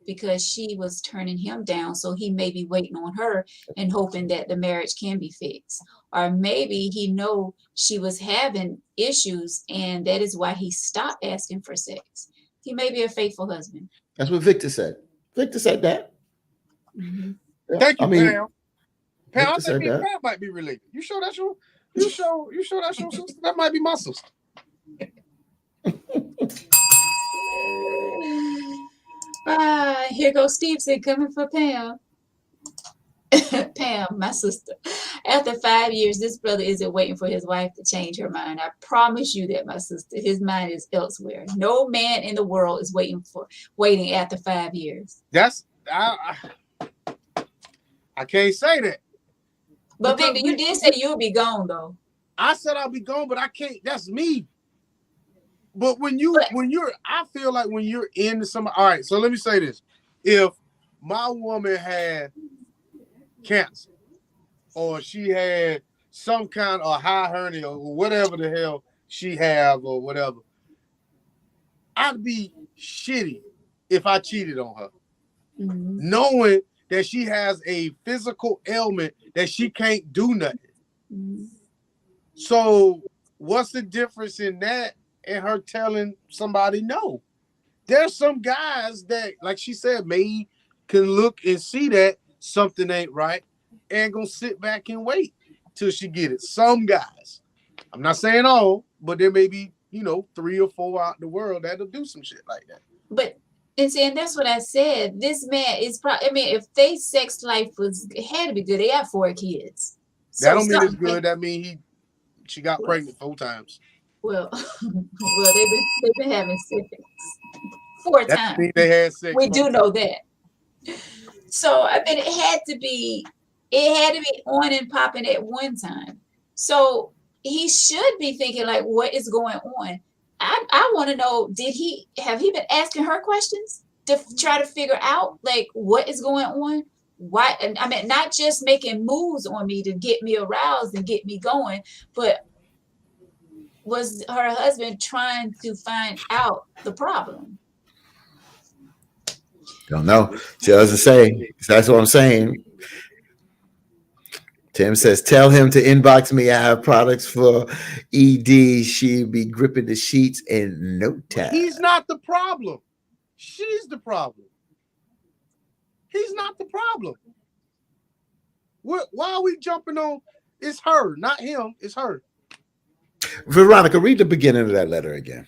Because she was turning him down, so he may be waiting on her and hoping that the marriage can be fixed. Or maybe he know she was having issues and that is why he stopped asking for sex. He may be a faithful husband. That's what Victor said. Victor said that. Mm-hmm. Yeah, thank you, Pam. Pam, I think me and Pam might be related. You sure that's your sister? That might be my sister. Here goes Stevenson coming for Pam. Pam, my sister. After 5 years, this brother isn't waiting for his wife to change her mind. I promise you that, my sister. His mind is elsewhere. No man in the world is waiting after 5 years. I can't say that. But Victor, you did say you'll be gone though. I said I'll be gone, but I can't. That's me. But I feel like when you're into somebody. All right, so let me say this: if my woman had cancer, or she had some kind of high hernia, or whatever the hell she have, or whatever, I'd be shitty if I cheated on her, knowing that she has a physical ailment that she can't do nothing. So what's the difference in that and her telling somebody no? There's some guys that, like she said, maybe can look and see that something ain't right and gonna sit back and wait till she get it. Some guys. I'm not saying all, but there may be, 3 or 4 out in the world that'll do some shit like that. But and that's what I said. This man is probably, if they sex life had to be good, they got 4 kids. That don't mean it's good. That mean she got pregnant 4 times. Well, they've been having sex 4 times. Mean they had sex. We do know that. So it had to be on and popping at one time. So he should be thinking like, what is going on? I want to know, have he been asking her questions to try to figure out like what is going on? Why? Not just making moves on me to get me aroused and get me going, but was her husband trying to find out the problem? Don't know. She doesn't say. That's what I'm saying. Tim says, tell him to inbox me. I have products for ED. She'll be gripping the sheets in no time. He's not the problem. She's the problem. He's not the problem. Why are we jumping on? It's her, not him. It's her. Veronica, read the beginning of that letter again.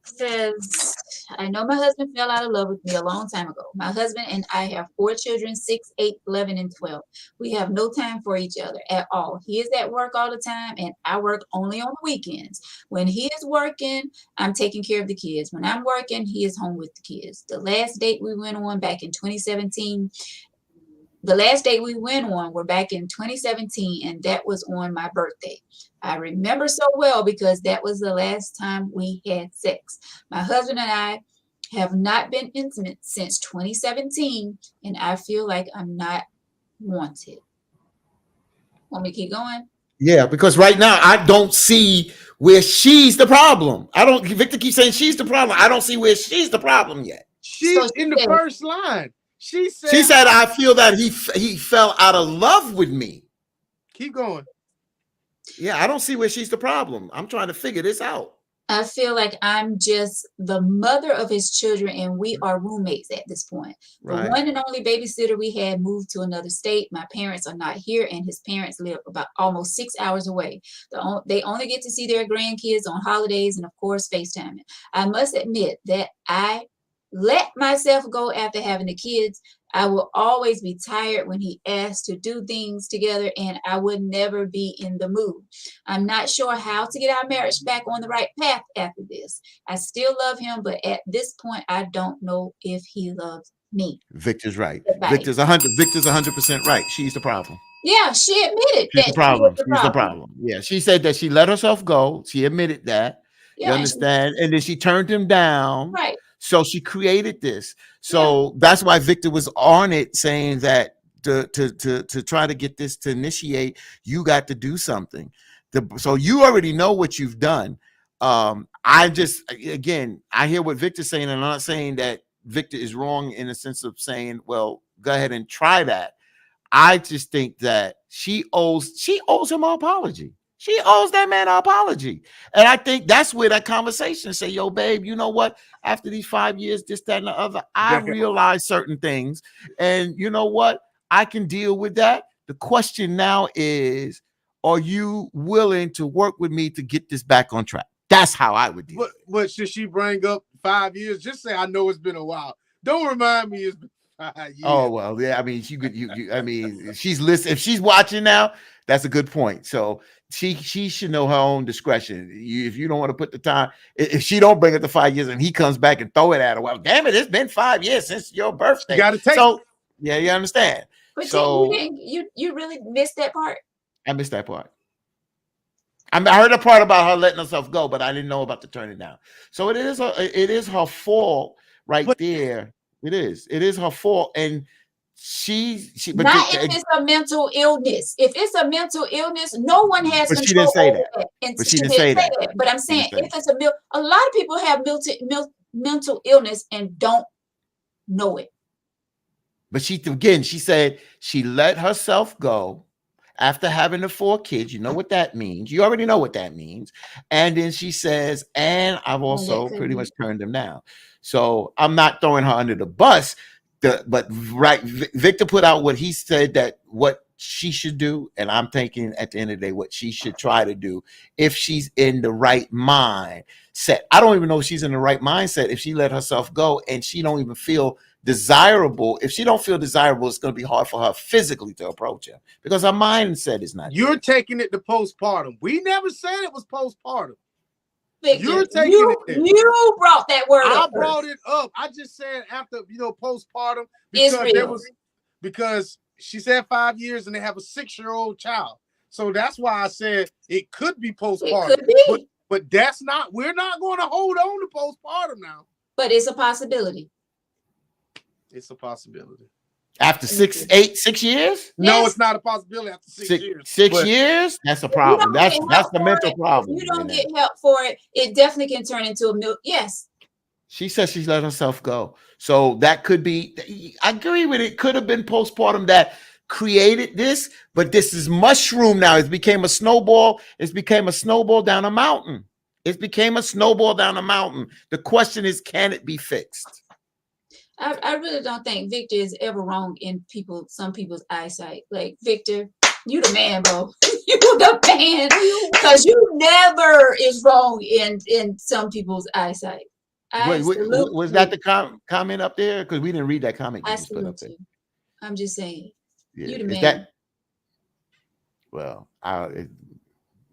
Says, I know my husband fell out of love with me a long time ago. My husband and I have 4 children, 6, 8, 11, and 12. We have no time for each other at all. He is at work all the time, and I work only on the weekends. When he is working, I'm taking care of the kids. When I'm working, he is home with the kids. The last date we went on back in 2017, The last date we went on were back in 2017, and that was on my birthday. I remember so well because that was the last time we had sex. My husband and I have not been intimate since 2017, and I feel like I'm not wanted. Want me to keep going? Yeah, because right now I don't see where she's the problem. I don't. Victor keeps saying she's the problem. I don't see where she's the problem yet. She's in the first line. She said, I feel that he fell out of love with me. Keep going. Yeah, I don't see where she's the problem. I'm trying to figure this out. I feel like I'm just the mother of his children, and we are roommates at this point. Right. The one and only babysitter we had moved to another state. My parents are not here, and his parents live about almost 6 hours away. They only get to see their grandkids on holidays and, of course, FaceTiming. I must admit that I let myself go after having the kids. I will always be tired when he asks to do things together, and I would never be in the mood. I'm not sure how to get our marriage back on the right path after this. I still love him, but at this point, I don't know if he loves me. Victor's right. Goodbye. Victor's 100% right. She's the problem. Yeah, she admitted She's that the problem. she's She's the problem. Yeah, she said that she let herself go. She admitted that. Yeah, you understand? And then she turned him down. Right. So she created this. So that's why Victor was on it, saying that to try to get this to initiate, you got to do something. So you already know what you've done. I hear what Victor's saying, and I'm not saying that Victor is wrong in the sense of saying, well, go ahead and try that. I just think that she owes him an apology. She owes that man an apology. And I think that's where that conversation say, yo, babe, you know what? After these 5 years, this, that, and the other, I realize certain things. And you know what? I can deal with that. The question now is, are you willing to work with me to get this back on track? That's how I would deal. But should she bring up 5 years? Just say, I know it's been a while. Don't remind me it's been 5 years. Oh, well, yeah. I mean, I mean, she's listening. If she's watching now, that's a good point. So she should know her own discretion. If you don't want to put the time, if she don't bring it to 5 years and he comes back and throw it at her, well, damn it, it's been 5 years since your birthday. You got to take it. Yeah, you understand. But so you really missed that part. I missed that part. I heard the part about her letting herself go, but I didn't know about the turning down. So it is her fault there. It is her fault, and but not if it's a mental illness. If it's a mental illness, no one has control. She didn't say that. But she didn't say that. But I'm saying if it's a lot of people have mental illness and don't know it. But she said she let herself go after having the 4 kids. You know what that means. You already know what that means. And then she says, and I've also pretty much turned them down. So I'm not throwing her under the bus. But Victor put out what he said that what she should do. And I'm thinking at the end of the day, what she should try to do if she's in the right mindset. I don't even know if she's in the right mindset if she let herself go and she don't even feel desirable. If she don't feel desirable, it's going to be hard for her physically to approach him because her mindset is not. You're taking it to postpartum. We never said it was postpartum. You're taking you brought that word up. I brought it up. I just said after postpartum because she said 5 years and they have a 6-year-old child. So that's why I said it could be postpartum. It could be. But that's not. We're not going to hold on to postpartum now. But it's a possibility. It's a possibility. After 6 years? No, it's not a possibility after 6 years. 6 years? That's a problem. That's the mental problem. If you don't get help for it, it definitely can turn into a yes. She says she's let herself go. So that could be, I agree with it. Could have been postpartum that created this, but this is mushroom now. It became a snowball. It became a snowball down a mountain. It became a snowball down a mountain. The question is, can it be fixed? I really don't think Victor is ever wrong in some people's eyesight. Like, Victor, you the man, bro. You the man. Because you never is wrong in some people's eyesight. Was that the comment up there? Because we didn't read that comment. I put up there. I'm just saying. Yeah. You the man.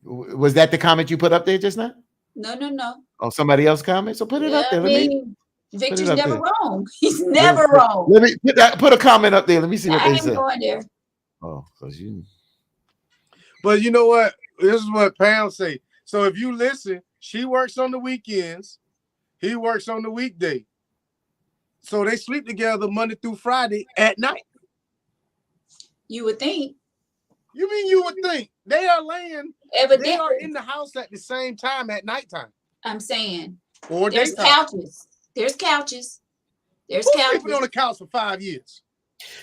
Was that the comment you put up there just now? No. Oh, somebody else comment? So put it up there. Put it Victor's up never there. wrong. He's never wrong. Let me put a comment up there. Let me see what I they ain't say. going there. Oh, because you. But you know what? This is what Pam say. So if you listen, she works on the weekends. He works on the weekday. So they sleep together Monday through Friday at night. You would think. You mean you would think they are laying, they are Evidently, in the house at the same time at nighttime I'm saying or there's daytime. couches. There's couches. There's Who's sleeping on couches. the couch for 5 years?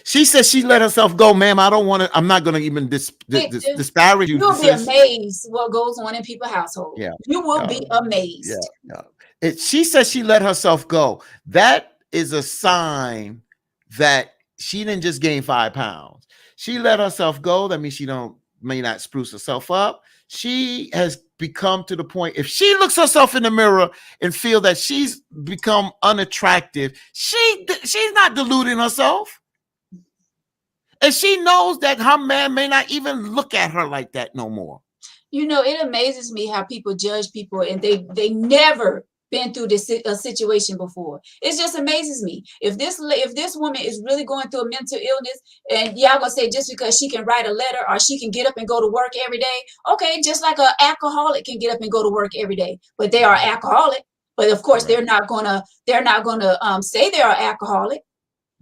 She said she let herself go, ma'am. I don't want to. I'm not going to even Victor, disparage you. you'll be amazed what goes on in people's household. Yeah. You will be amazed. Yeah. She says she let herself go. That is a sign that she didn't just gain 5 pounds. She let herself go. That means she may not spruce herself up. She has become to the point, if she looks herself in the mirror and feel that she's become unattractive, she's not deluding herself. And she knows that her man may not even look at her like that no more. You know, it amazes me how people judge people and they never been through a situation before. It just amazes me. If this woman is really going through a mental illness, and y'all gonna say just because she can write a letter or she can get up and go to work every day, okay, just like an alcoholic can get up and go to work every day, but they are alcoholic. But of course, they're not gonna say they are alcoholic.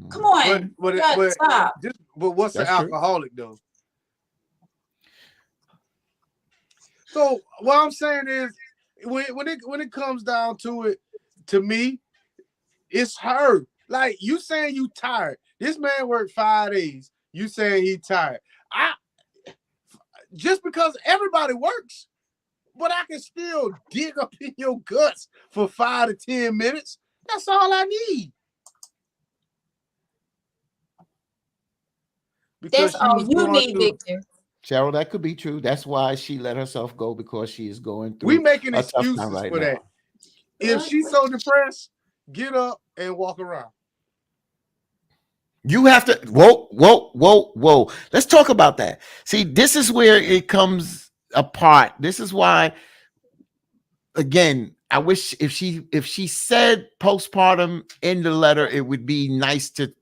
Come on, stop. But what's an alcoholic though? So what I'm saying is, when it comes down to it, to me, it's her. Like, you saying you tired. This man worked 5 days. You saying he tired. Just because everybody works, but I can still dig up in your guts for 5 to 10 minutes. That's all I need. That's all you need, Victor. Cheryl, that could be true. That's why she let herself go, because she is going through. We making excuses for that. If she's so depressed, get up and walk around. You have to. Whoa. Let's talk about that. See, this is where it comes apart. This is why, again, I wish if she said postpartum in the letter, it would be nice to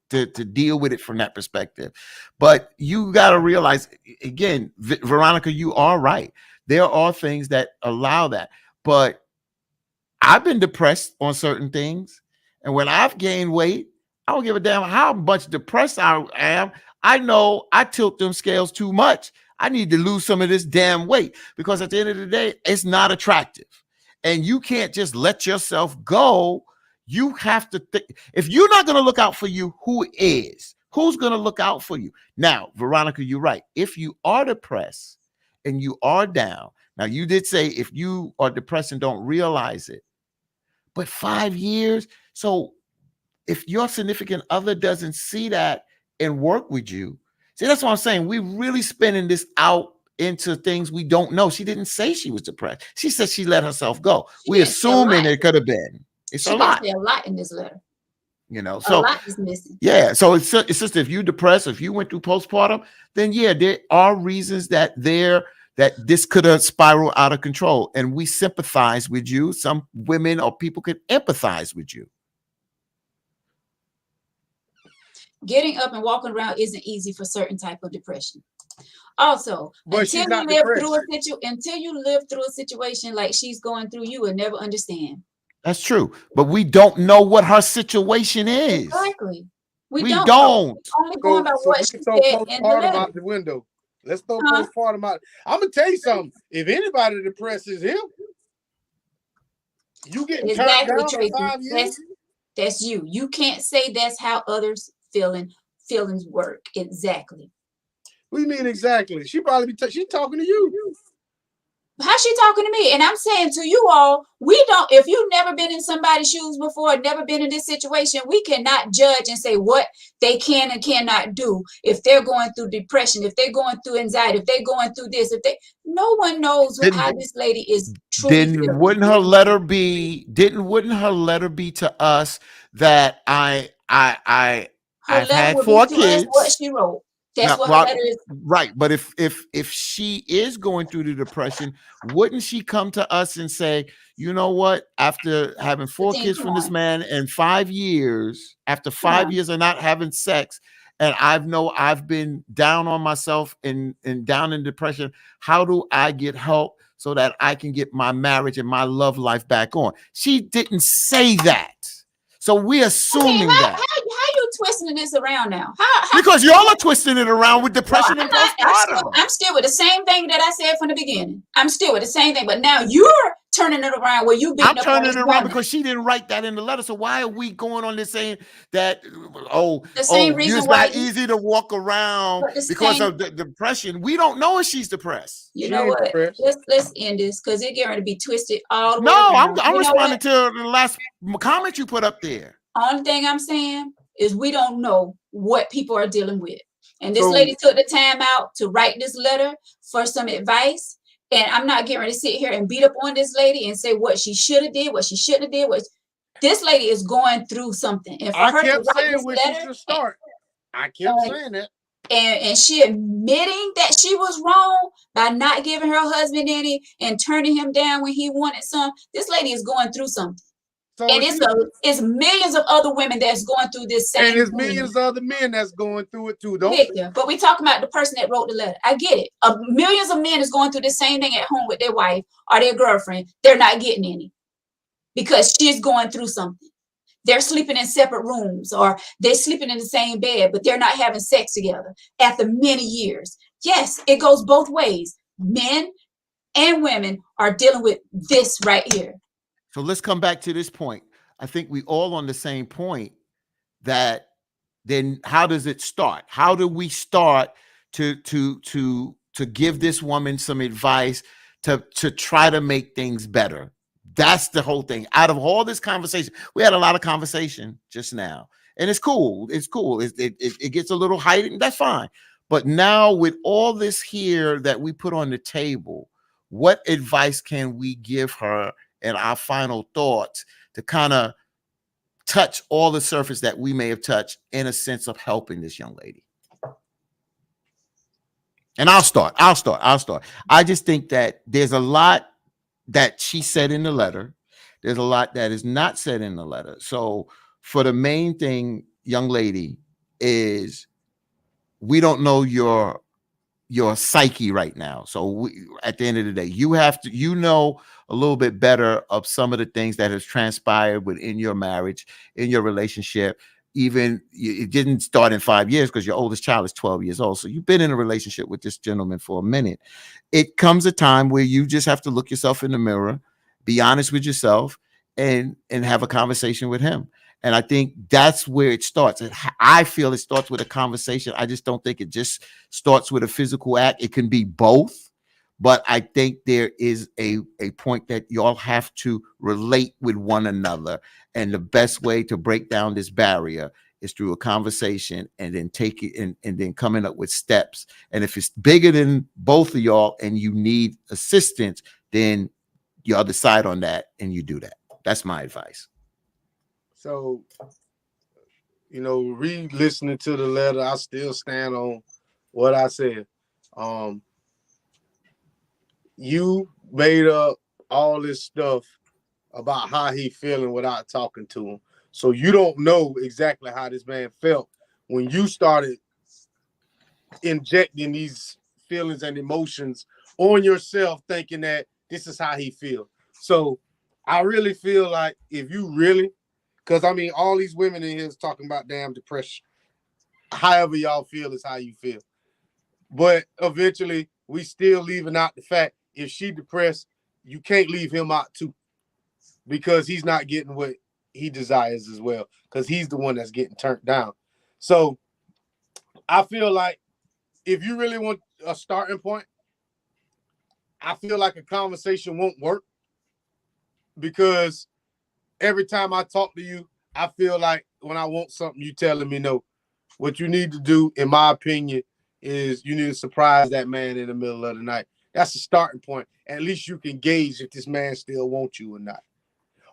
deal with it from that perspective. But you got to realize, again, Veronica, you are right. There are things that allow that. But I've been depressed on certain things. And when I've gained weight, I don't give a damn how much depressed I am. I know I tilt them scales too much. I need to lose some of this damn weight, because at the end of the day, it's not attractive. And you can't just let yourself go. You have to think, if you're not going to look out for you, who is? Who's going to look out for you? Now, Veronica, you're right. If you are depressed and you are down, now you did say if you are depressed and don't realize it, but 5 years. So if your significant other doesn't see that and work with you, see, that's what I'm saying. We're really spinning this out into things we don't know. She didn't say she was depressed. She said she let herself go. We assuming it could have been. It's a lot. She didn't say a lot in this letter. You know, so a lot is missing. Yeah, so it's just, if you're depressed, if you went through postpartum, then yeah, there are reasons that this could have spiraled out of control, and we sympathize with you. Some women or people can empathize with you. Getting up and walking around isn't easy for certain type of depression. Also, until you live through a situation like she's going through, you will never understand. That's true, but we don't know what her situation is. Exactly, we don't. Only going by what she said in the letter. Out the window. Let's throw postpartum out. I'm gonna tell you something. If anybody depressed is him, you get turned down for 5 years. That's you. You can't say that's how others feelings work. Exactly. What do you mean exactly? She probably she's talking to you. How's she talking to me? And I'm saying to you all, if you've never been in somebody's shoes before, never been in this situation, we cannot judge and say what they can and cannot do if they're going through depression, if they're going through anxiety, if they're going through this, no one knows how this lady is truly feeling. Wouldn't her letter be to us that I've had 4 kids? What she wrote. That's Now, what her well, letter is. right, but if she is going through the depression, wouldn't she come to us and say, you know what? After having 4 Christine, kids come from this on. man and 5 years, after Come 5 years of not having sex, and I've been down on myself and down in depression. How do I get help so that I can get my marriage and my love life back on? She didn't say that, so we're I mean, assuming that. how you twisting this around now? How Because y'all are twisting it around with no, depression I'm and not. postpartum. I'm still with the same thing that I said from the beginning. I'm still with the same thing, but now you're turning it around where you I'm beating up on turning this it around woman. because she didn't write that in the letter. So why are we going on this saying that, oh, The same reason it's why not you, easy to walk around but the because same, of the depression? We don't know if she's depressed. you She know ain't what? depressed. Let's end this because it's getting ready to be twisted all the way No, around. I'm You know what? responding to the last comment you put up there. Only thing I'm saying is we don't know what people are dealing with. And this So lady took the time out to write this letter for some advice. And I'm not getting ready to sit here and beat up on this lady and say what she should have did, what she shouldn't have did. This lady is going through something. And for I her to kept write saying this where she letter should start. I kept and, saying that. and she admitting that she was wrong by not giving her husband any and turning him down when he wanted some, this lady is going through something. So And it's millions of other women that's going through this and same there's thing. millions of other men that's going through it too, don't Victor, but we talking about the person that wrote the letter. I get it. Millions of men is going through the same thing at home with their wife or their girlfriend. They're not getting any because she's going through something. They're sleeping in separate rooms or they're sleeping in the same bed, but they're not having sex together after many years. Yes, it goes both ways. Men and women are dealing with this right here. So let's come back to this point. I think we all on the same point that then how does it start? How do we start to give this woman some advice to try to make things better? That's the whole thing. Out of all this conversation, we had a lot of conversation just now, and it's cool. It's cool. It gets a little heightened. That's fine. But now with all this here that we put on the table, what advice can we give her and our final thoughts to kind of touch all the surface that we may have touched in a sense of helping this young lady? And I'll start. I just think that there's a lot that she said in the letter. There's a lot that is not said in the letter. So for the main thing, young lady, is we don't know your psyche right now. So at the end of the day, you have to, a little bit better of some of the things that has transpired within your marriage, in your relationship. Even it didn't start in 5 years because your oldest child is 12 years old. So you've been in a relationship with this gentleman for a minute. It comes a time where you just have to look yourself in the mirror, be honest with yourself, and have a conversation with him. And I think that's where it starts. I feel it starts with a conversation. I just don't think it just starts with a physical act. It can be both. But I think there is a point that y'all have to relate with one another. And the best way to break down this barrier is through a conversation and then take it and then coming up with steps. And if it's bigger than both of y'all and you need assistance, then y'all decide on that and you do that. That's my advice. So, re-listening to the letter, I still stand on what I said. You made up all this stuff about how he feeling without talking to him. So you don't know exactly how this man felt when you started injecting these feelings and emotions on yourself, thinking that this is how he feels. So I really feel like if you really, because I mean, all these women in here is talking about damn depression. However y'all feel is how you feel. But eventually, we still leaving out the fact if she depressed, you can't leave him out too, because he's not getting what he desires as well, because he's the one that's getting turned down. So I feel like if you really want a starting point, I feel like a conversation won't work, because every time I talk to you, I feel like when I want something, you telling me no. What you need to do, in my opinion, is you need to surprise that man in the middle of the night. That's a starting point. At least you can gauge if this man still wants you or not.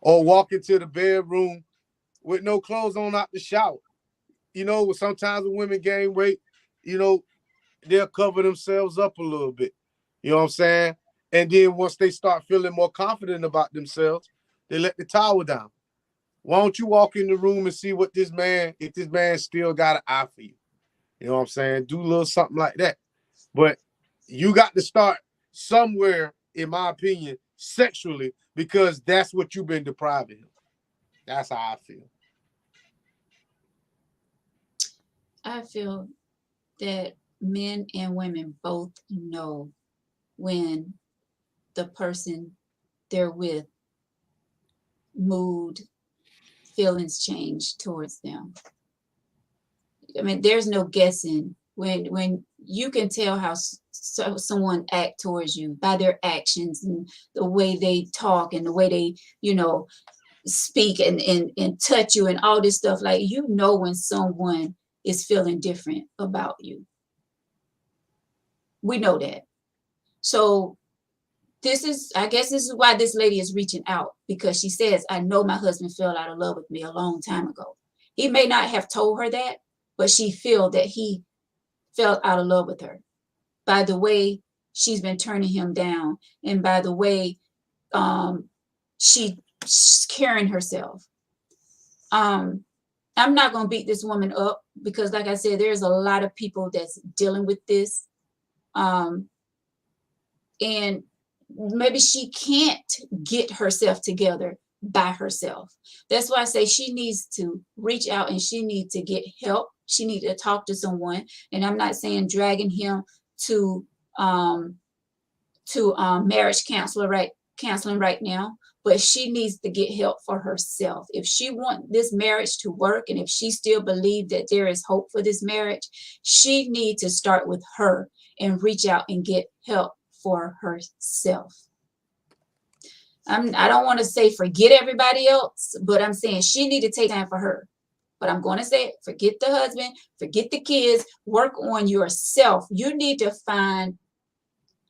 Or walk into the bedroom with no clothes on out the shower. Sometimes when women gain weight, they'll cover themselves up a little bit. You know what I'm saying? And then once they start feeling more confident about themselves, they let the towel down. Why don't you walk in the room and see what if this man still got an eye for you? You know what I'm saying? Do a little something like that. But you got to start somewhere, in my opinion, sexually, because that's what you've been depriving him. That's how I feel. I feel that men and women both know when the person they're with, mood, feelings change towards them. I mean, there's no guessing when you can tell how someone act towards you by their actions and the way they talk and the way they, speak and touch you and all this stuff. Like, when someone is feeling different about you. We know that. So I guess this is why this lady is reaching out, because she says, I know my husband fell out of love with me a long time ago. He may not have told her that, but she feel that he fell out of love with her by the way she's been turning him down and by the way she's carrying herself. I'm not going to beat this woman up because, like I said, there's a lot of people that's dealing with this. And maybe she can't get herself together by herself. That's why I say she needs to reach out and she needs to get help. She needs to talk to someone. And I'm not saying dragging him to marriage counseling right now, but she needs to get help for herself. If she wants this marriage to work and if she still believes that there is hope for this marriage, she needs to start with her and reach out and get help for herself. I don't want to say forget everybody else, but I'm saying she need to take time for her. But I'm going to say, forget the husband, forget the kids, work on yourself. You need to find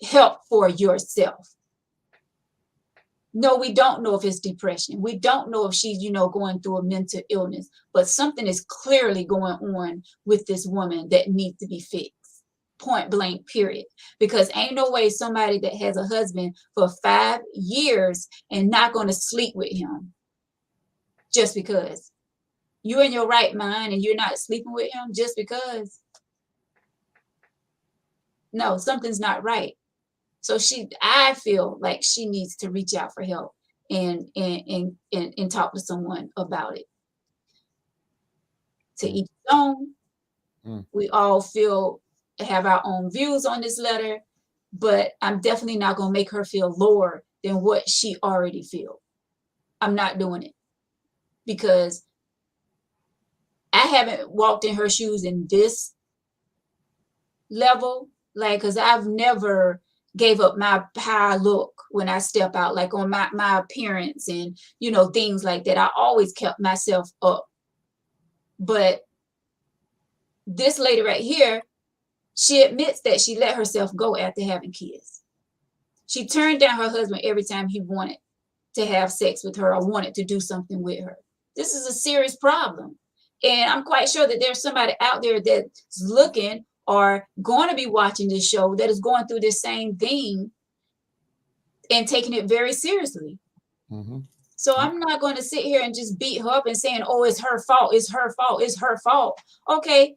help for yourself. No, we don't know if it's depression. We don't know if she's, going through a mental illness, but something is clearly going on with this woman that needs to be fixed. Point blank, period. Because ain't no way somebody that has a husband for 5 years and not going to sleep with him just because you're in your right mind and you're not sleeping with him just because. No, something's not right. So I feel like she needs to reach out for help and talk to someone about it. To each his own. We all have our own views on this letter, but I'm definitely not going to make her feel lower than what she already feels. I'm not doing it because I haven't walked in her shoes in this level, because I've never gave up how I look when I step out, like on my appearance and, things like that. I always kept myself up. But this lady right here, she admits that she let herself go after having kids. She turned down her husband every time he wanted to have sex with her or wanted to do something with her. This is a serious problem. And I'm quite sure that there's somebody out there that's looking or going to be watching this show that is going through this same thing and taking it very seriously. Mm-hmm. So I'm not going to sit here and just beat her up and saying, oh, it's her fault. It's her fault. It's her fault. Okay.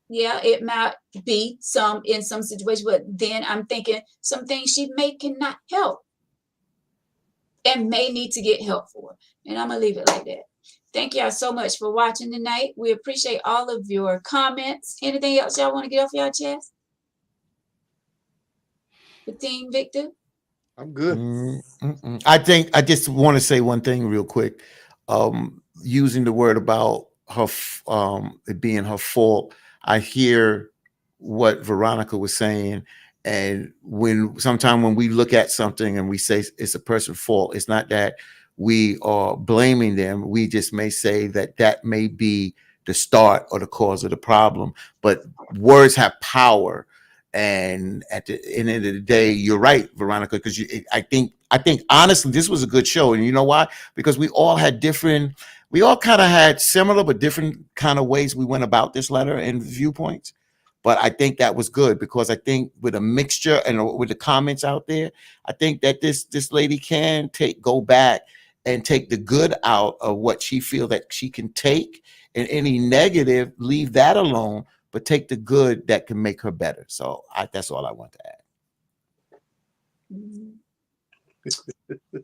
Yeah, it might be in some situations, but then I'm thinking some things she cannot help and may need to get help for. And I'm going to leave it like that. Thank y'all so much for watching tonight. We appreciate all of your comments. Anything else y'all want to get off y'all chest? The team, Victor? I'm good. I just want to say one thing real quick. Using the word about her it being her fault, I hear what Veronica was saying. And sometimes when we look at something and we say it's a person's fault, it's not that we are blaming them. We just may say that may be the start or the cause of the problem. But words have power. And at the end of the day, you're right, Veronica, because I think honestly, this was a good show. And you know why? Because we all kind of had similar but different kind of ways we went about this letter and viewpoints. But I think that was good because I think with a mixture and with the comments out there, I think that this lady can go back and take the good out of what she feel that she can take, and any negative, leave that alone, but take the good that can make her better. So that's all I want to add.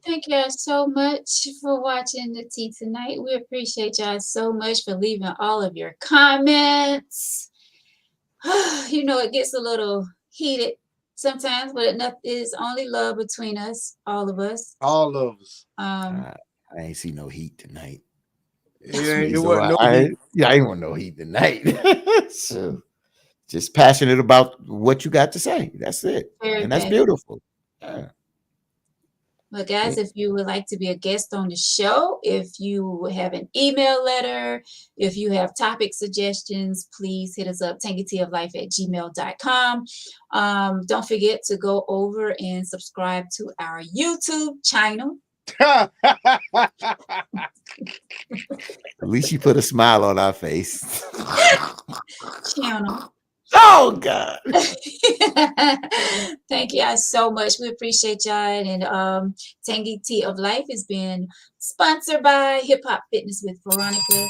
Thank y'all so much for watching the tea tonight. We appreciate y'all so much for leaving all of your comments. You know, it gets a little heated sometimes, but it is only love between us, all of us. All of us. I ain't see no heat tonight. It wasn't no heat. Yeah, I ain't want no heat tonight. So just passionate about what you got to say. That's it. And that's beautiful. Yeah. But guys, if you would like to be a guest on the show, if you have an email letter, if you have topic suggestions, please hit us up, tangyteaoflife@gmail.com. Don't forget to go over and subscribe to our YouTube channel. At least you put a smile on our face. Channel. Oh God. Thank you guys so much. We appreciate y'all. And Tangy Tea of Life is being sponsored by Hip Hop Fitness with Veronica.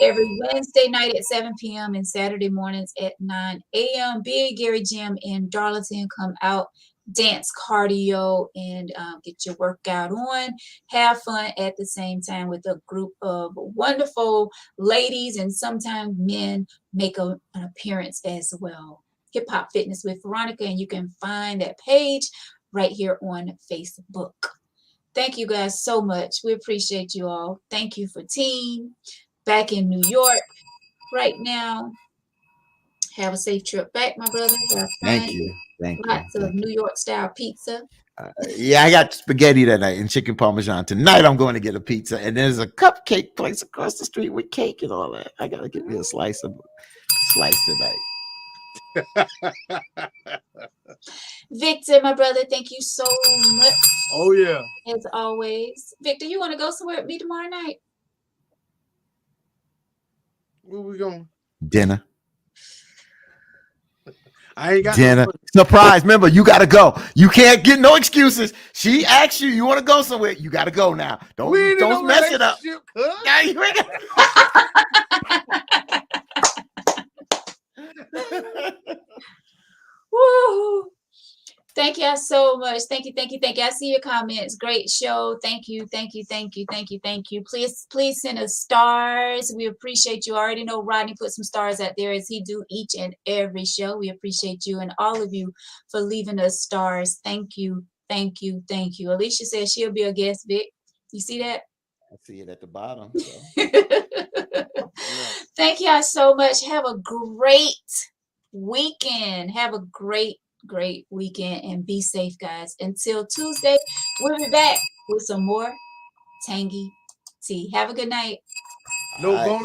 Every Wednesday night at 7 p.m. and Saturday mornings at 9 a.m. Big Gary Gym in Darlington. Come out, dance, cardio, and get your workout on. Have fun at the same time with a group of wonderful ladies, and sometimes men make an appearance as well. Hip Hop Fitness with Veronica, and you can find that page right here on Facebook. Thank you guys so much. We appreciate you all. Thank you for team back in New York right now. Have a safe trip back, my brother. Thank you. Thank you. Lots of New York style pizza. Yeah, I got spaghetti that night and chicken parmesan. Tonight I'm going to get a pizza, and there's a cupcake place across the street with cake and all that. I gotta get me a slice tonight. Victor, my brother, thank you so much. Oh yeah. As always. Victor, you want to go somewhere with me tomorrow night? Where we going? Dinner. I ain't got dinner. Surprise. Remember, you gotta go. You can't get no excuses. She asked you want to go somewhere. You gotta go now. Don't mess it up. Yeah, you ain't Woo! Thank y'all so much. Thank you. I see your comments. Great show. Thank you. Please send us stars. We appreciate you. I already know Rodney put some stars out there as he do each and every show. We appreciate you and all of you for leaving us stars. Thank you. Alicia says she'll be a guest, Vic. You see that? I see it at the bottom. So. Thank y'all so much. Have a great weekend. Have a great weekend and be safe, guys. Until Tuesday, we'll be back with some more Tangy Tea. Have a good night. No bonus.